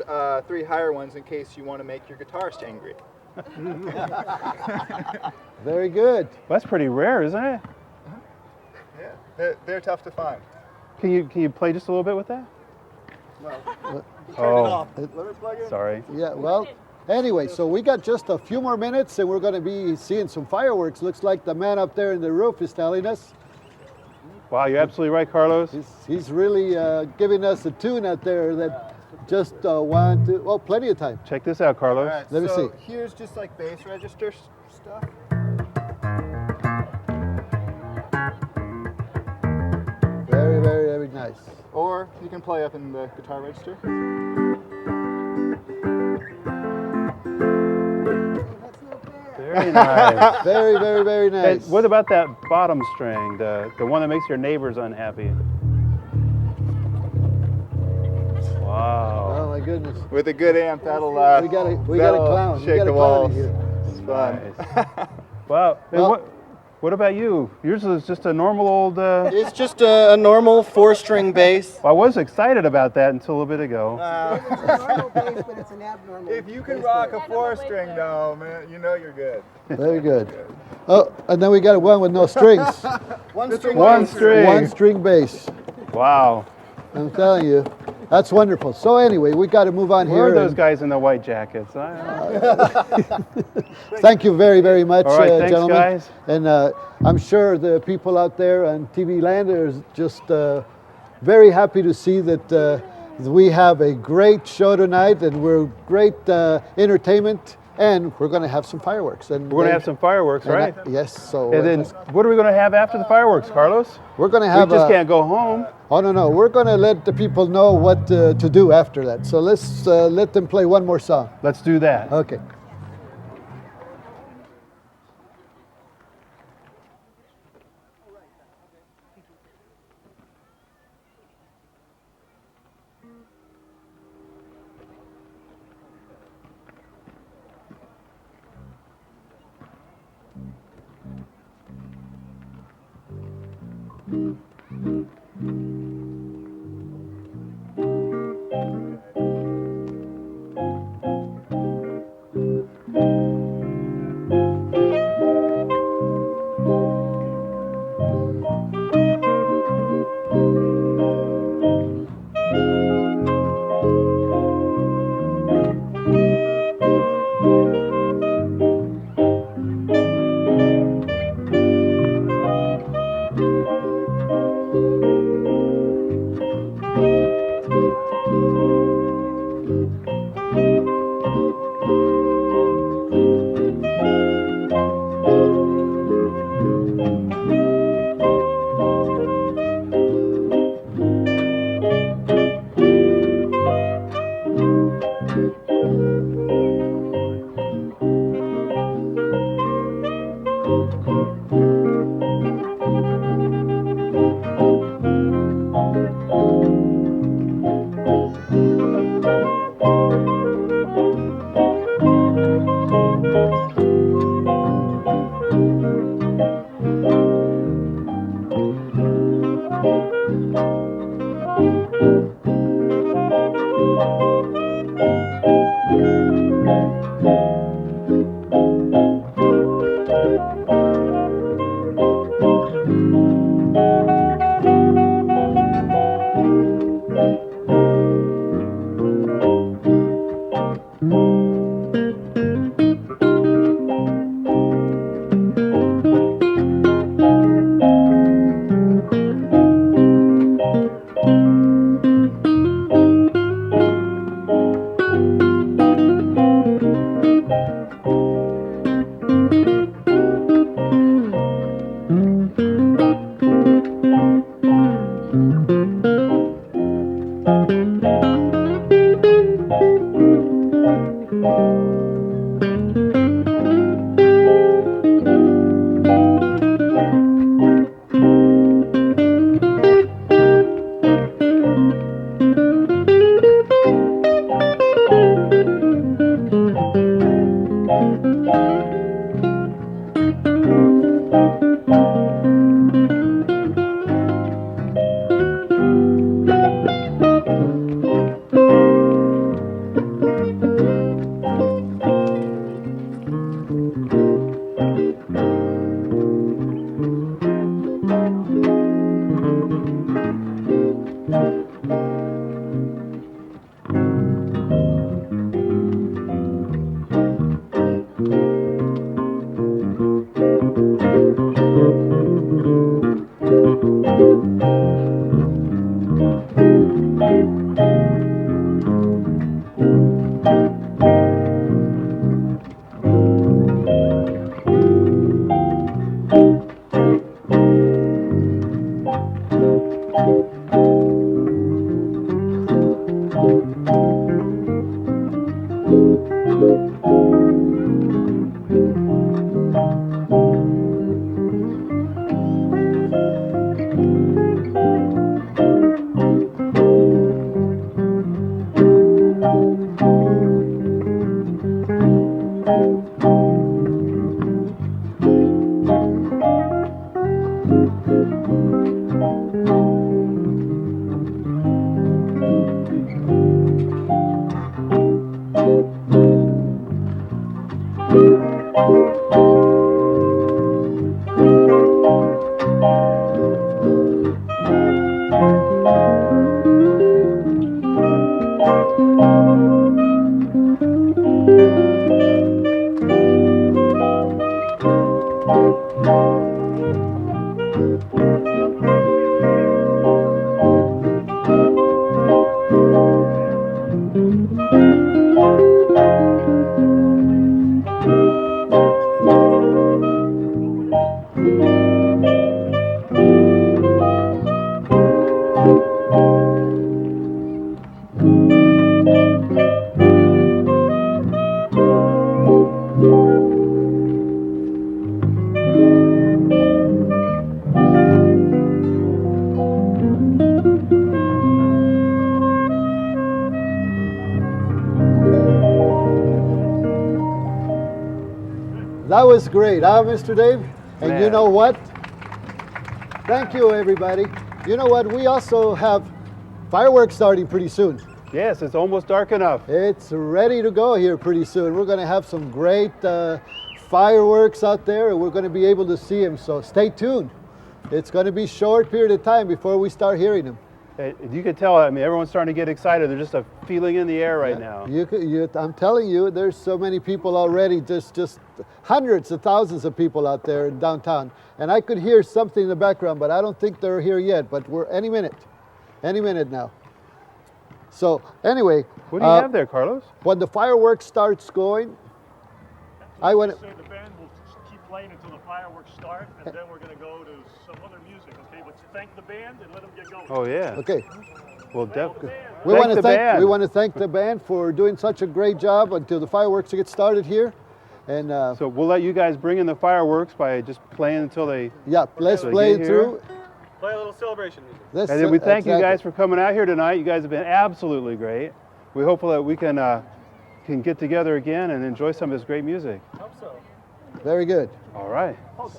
3 higher ones in case you want to make your guitarist angry. Very good. Well, that's pretty rare, isn't it? Yeah, they're tough to find. Can you play just a little bit with that? Turn it off. Let me plug in. Sorry. Yeah, well, anyway, so we got just a few more minutes and we're going to be seeing some fireworks. Looks like the man up there in the roof is telling us. Wow, you're absolutely right, Carlos. He's really giving us a tune out there that just plenty of time. Check this out, Carlos. All right, Let me so see. here's just like bass register stuff. Very, very, very nice. Or you can play up in the guitar register. Very nice. Very, very, very Hey, nice. what about that bottom string, the one that makes your neighbors unhappy? Wow. Oh my goodness. With a good amp, that'll We got a clown. We shake got a the clown walls. here. It's fun. Nice. Wow. Hey, Well- what about you? Yours is just a normal old. It's just a normal 4-string bass. I was excited about that until a bit ago. It's a normal bass, but it's an abnormal. If you can rock a 4-string though, man, you know you're good. Very good. Oh, and then we got one with no strings. One string. One string. 1-string bass. Wow. I'm telling you, that's wonderful. So anyway, we got to move on Where are here. those and guys in the white jackets? Thank you very, very much, All right, thanks, gentlemen. guys. And I'm sure the people out there on TV Land are just very happy to see that we have a great show tonight and we're great entertainment. And we're going to have some fireworks. And We're going to have some fireworks, right? Yes. So. And then what are we going to have after the fireworks, Carlos? we're going to We have. just can't go home. Oh no! We're going to let the people know what to do after that. So let's let them play one more song. Let's do that. Okay. That was great, huh, Mr. Dave? And you Man. know what? Thank you, everybody. You know what? We also have fireworks starting pretty soon. Yes, it's almost dark enough. It's ready to go here pretty soon. We're going to have some great fireworks out there, and we're going to be able to see them. So stay tuned. It's going to be a short period of time before we start hearing them. You can tell, I mean, everyone's starting to get excited. There's just a feeling in the air right now. I'm telling you, there's so many people already, just hundreds of thousands of people out there in downtown. And I could hear something in the background, but I don't think they're here yet. But we're any minute now. So anyway. What do you have there, Carlos? When the fireworks starts going, I want to. So the band will keep playing until the fireworks start, and then we're going to go to some other music, okay? But thank the band and let them get going. Oh, yeah. Okay. Well, definitely. We want to thank the band for doing such a great job until the fireworks get started here. And so we'll let you guys bring in the fireworks by just playing until they. Yeah, let's play through. Play a little celebration music. And then we thank you guys for coming out here tonight. You guys have been absolutely great. We hope that we can get together again and enjoy some of this great music. Hope so. Very good. All right. Okay.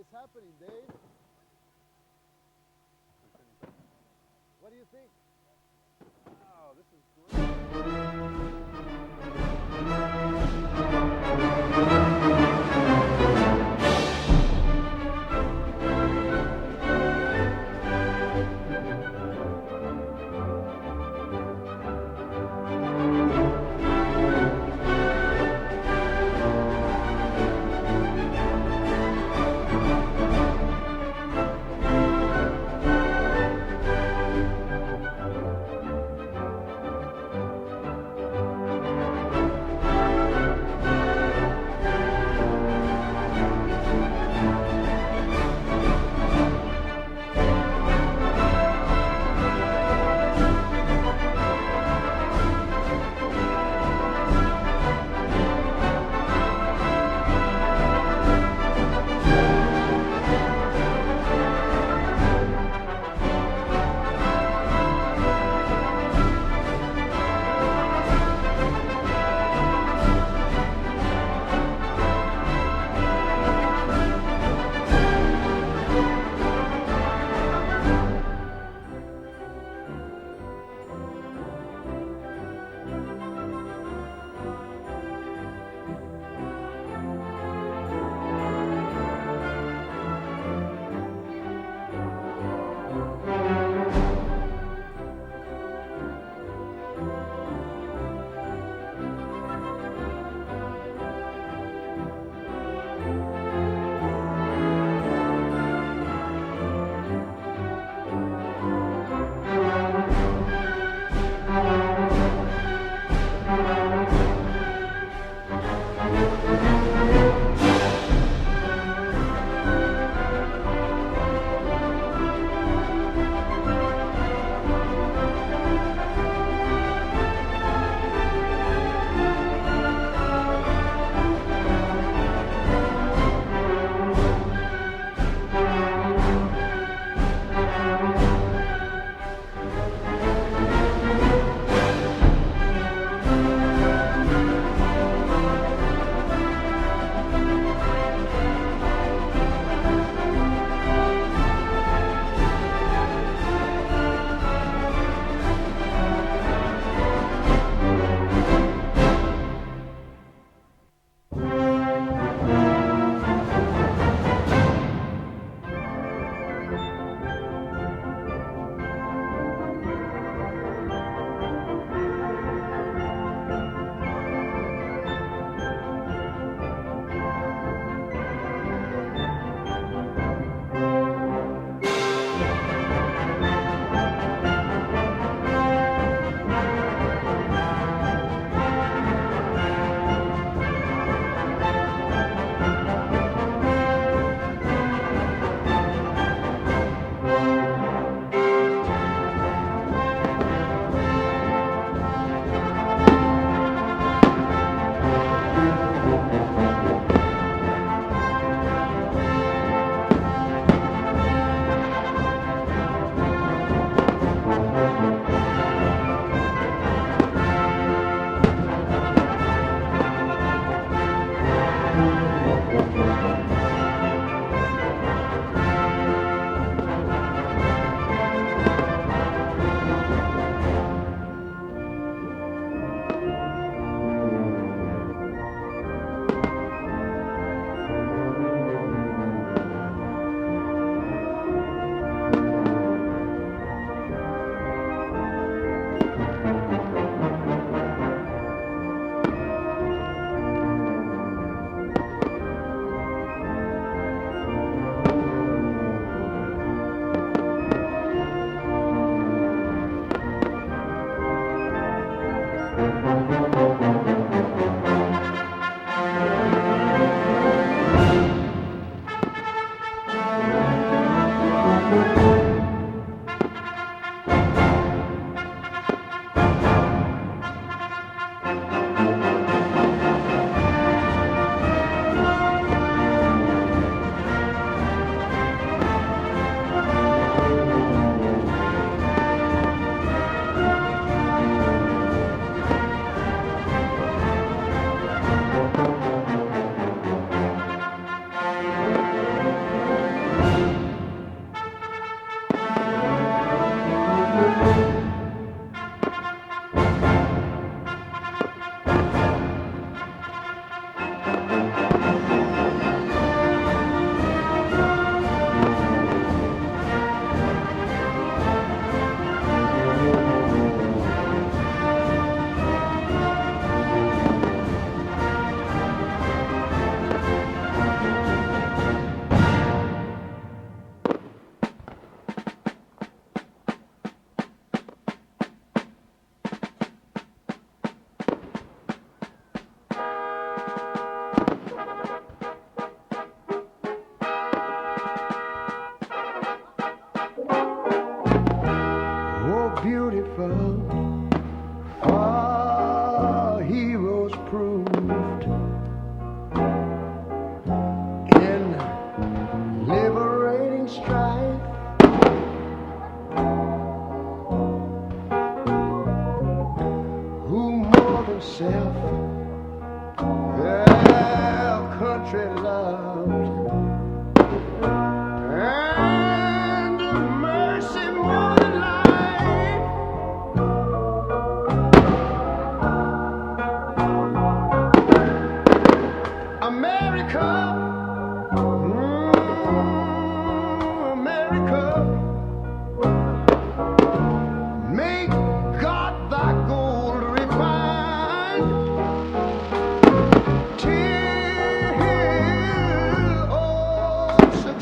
is happening, Dave? What do you think? Wow, this is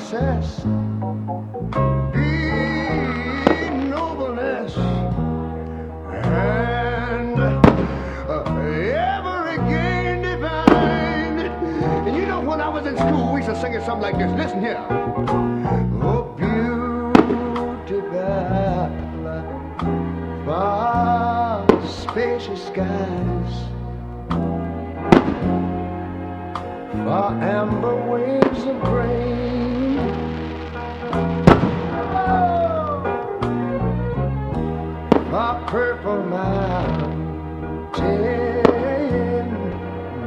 success, be nobleness, and ever again divine. And you know, when I was in school, we used to sing it something like this. Listen here. Oh, beautiful, far spacious skies, far amber waves of grain, far purple mountain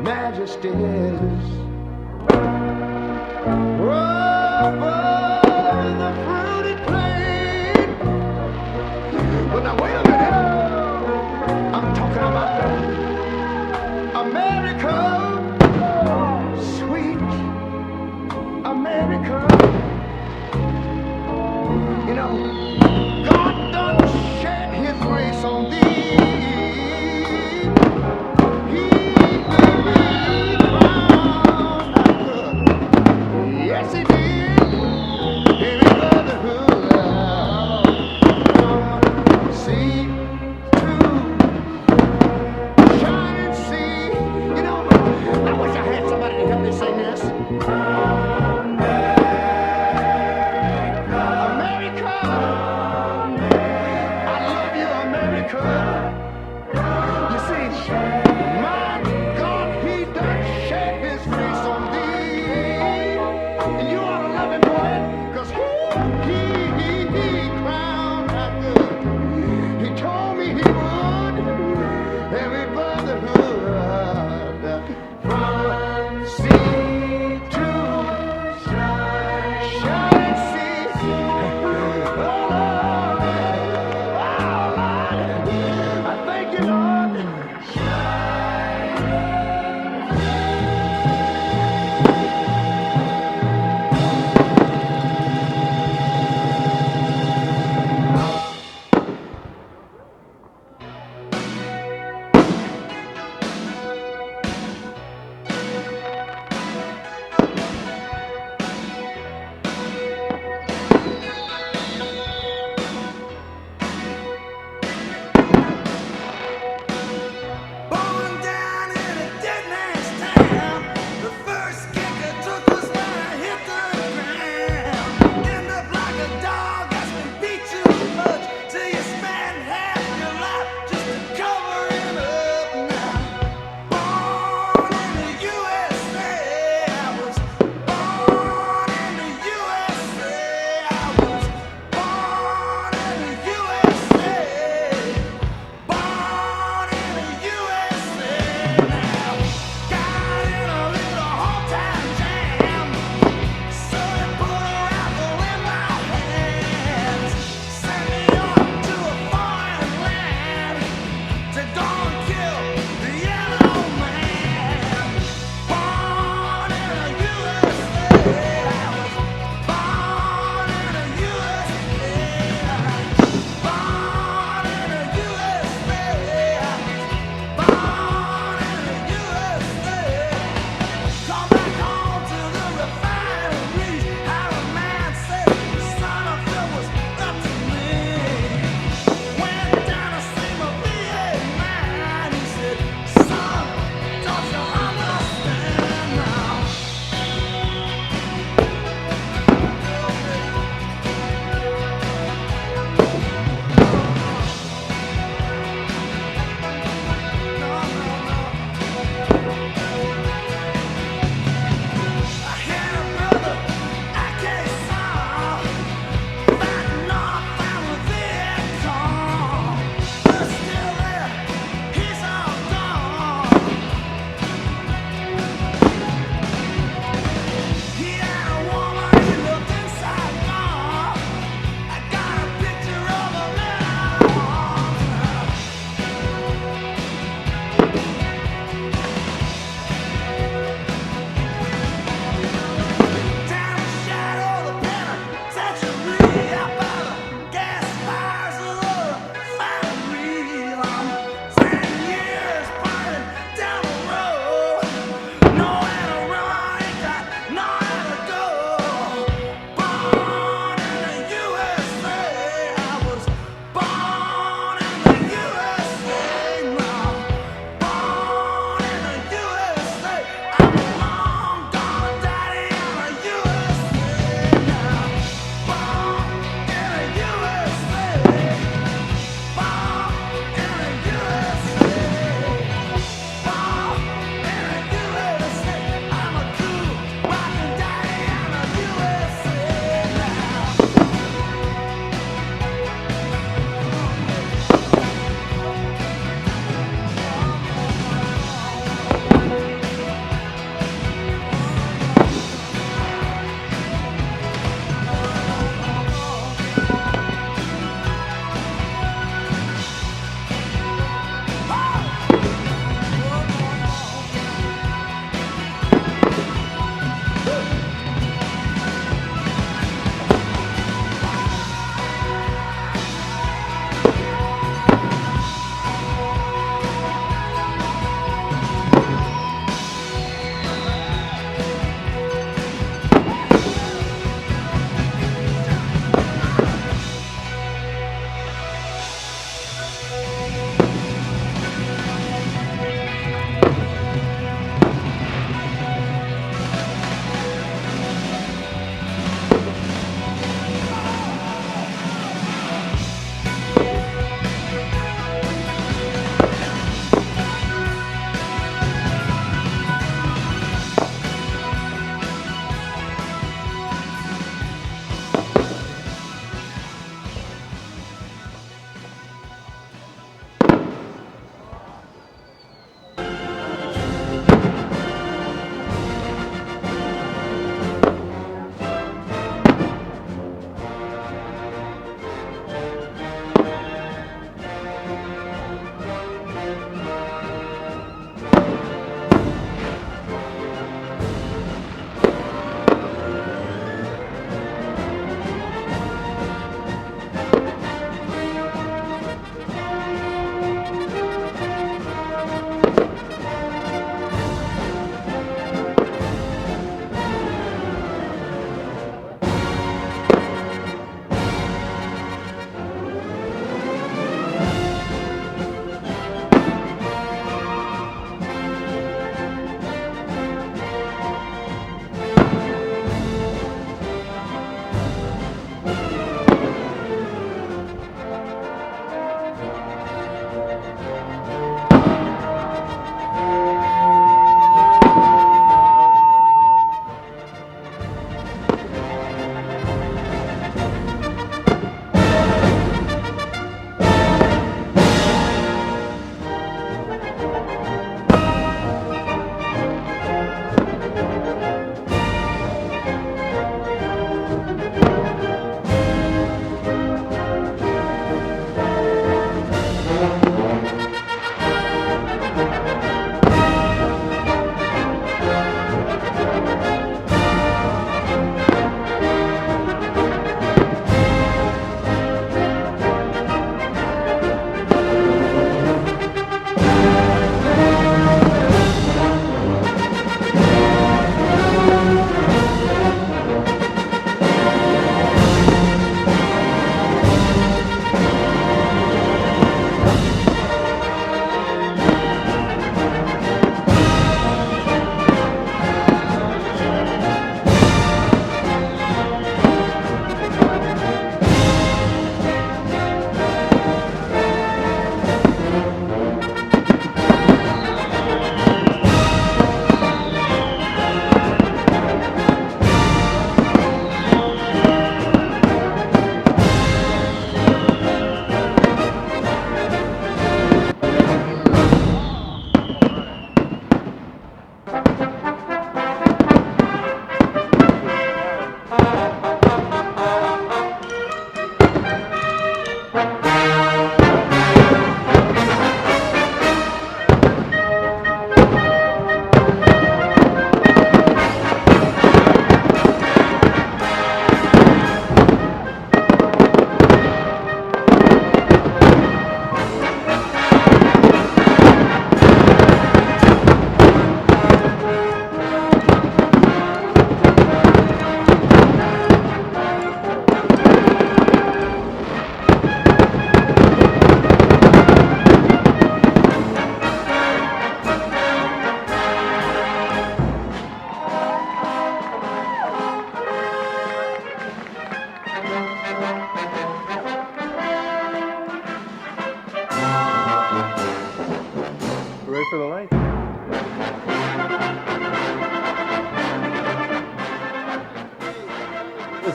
majesties, above the fruited plain. But now wait a minute, I'm talking about America, sweet America. You know, God done shed his grace on thee. He gave me crown of good. Yes, he did.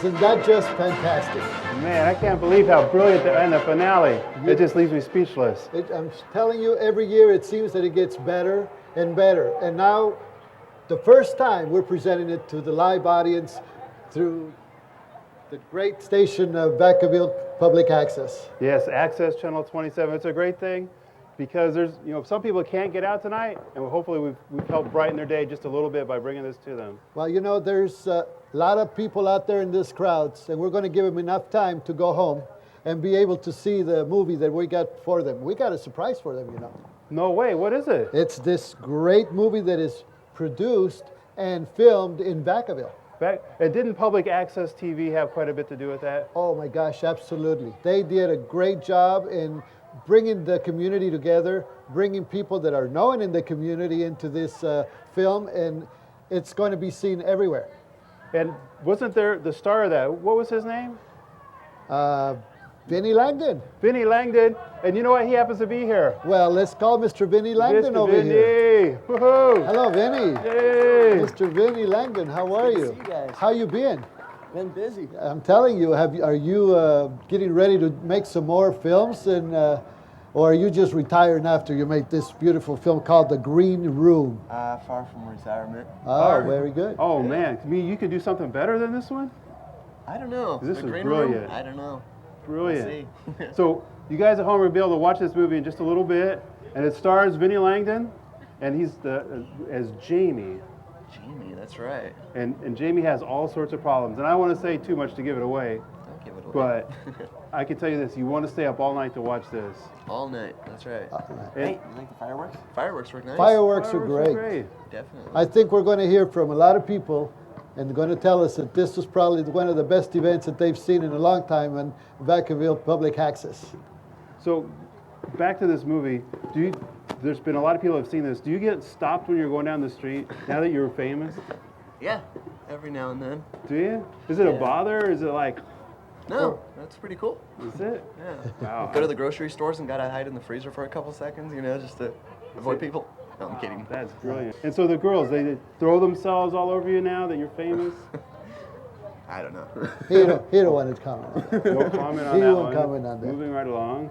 Isn't that just fantastic? Man, I can't believe how brilliant and the finale. It just leaves me speechless. I'm telling you, every year it seems that it gets better and better. And now, the first time we're presenting it to the live audience through the great station of Vacaville Public Access. Yes, Access Channel 27. It's a great thing because there's, some people can't get out tonight, and hopefully we've helped brighten their day just a little bit by bringing this to them. Well, there's a lot of people out there in this crowd, and we're going to give them enough time to go home and be able to see the movie that we got for them. We got a surprise for them, No way, what is it? It's this great movie that is produced and filmed in Vacaville. And didn't Public Access TV have quite a bit to do with that? Oh my gosh, absolutely. They did a great job in bringing the community together, bringing people that are known in the community into this film, and it's going to be seen everywhere. And wasn't there the star of that? What was his name? Vinnie Langdon. Vinnie Langdon. And you know what? He happens to be here. Well, let's call Mr. Vinnie Langdon Mr. over Vinnie. here. Woohoo! Hello, Vinnie. Hey. Mr. Vinnie Langdon, how are you? Good to see you guys. How you been? Been busy. I'm telling you, are you getting ready to make some more films, or are you just retiring after you make this beautiful film called The Green Room? Far from retirement. Oh, very good. Oh man, you could do something better than this one? I don't know. This The is Green brilliant. Room? I don't know. Brilliant. We'll see. So you guys at home will be able to watch this movie in just a little bit, and it stars Vinnie Langdon, and he's as Jamie. Jamie, that's right. And Jamie has all sorts of problems, and I don't want to say too much to give it away. Don't give it away. But I can tell you this: you want to stay up all night to watch this. All night, that's right. Hey, you like the fireworks? Fireworks were nice. Fireworks are great. Definitely. I think we're going to hear from a lot of people, and they're going to tell us that this was probably one of the best events that they've seen in a long time on Vacaville Public Access. So, back to this movie. There's been a lot of people who have seen this. Do you get stopped when you're going down the street now that you're famous? Yeah, every now and then. Do you? Is it a bother? Or is it like? No, that's pretty cool. Is it? Yeah. Wow. Go to the grocery stores and gotta hide in the freezer for a couple seconds, just to avoid people. No, I'm kidding. That's brilliant. And so the girls, they throw themselves all over you now that you're famous? I don't know. He don't want to comment. No comment on He that won't one. comment on that. Moving right along.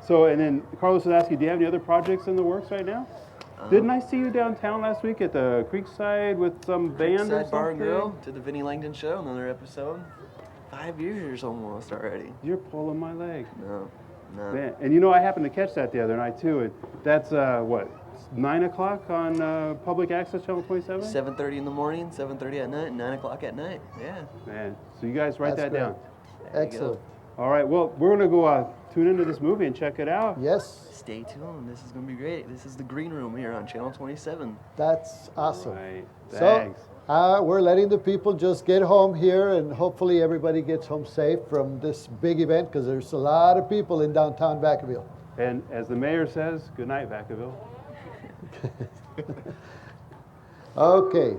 So, and then Carlos was asking, do you have any other projects in the works right now? Didn't I see you downtown last week at the Creekside with some band or Creekside something? Bar and Grill, did the Vinnie Langdon show, another episode. 5 years almost already. You're pulling my leg. No. Man. And I happened to catch that the other night too. And that's, 9 o'clock on Public Access Channel 27? 7:30 in the morning, 7:30 at night, and 9 o'clock at night. Yeah. Man, so you guys write That's that down. There you Excellent. go. All right, well, we're going to go tune into this movie and check it out. Yes, Stay tuned. This is going to be great. This is the Green Room here on Channel 27. that's awesome. Right. So, Thanks. we're letting the people just get home here, and hopefully everybody gets home safe from this big event, because there's a lot of people in downtown Vacaville. And as the mayor says, good night, Vacaville. Okay.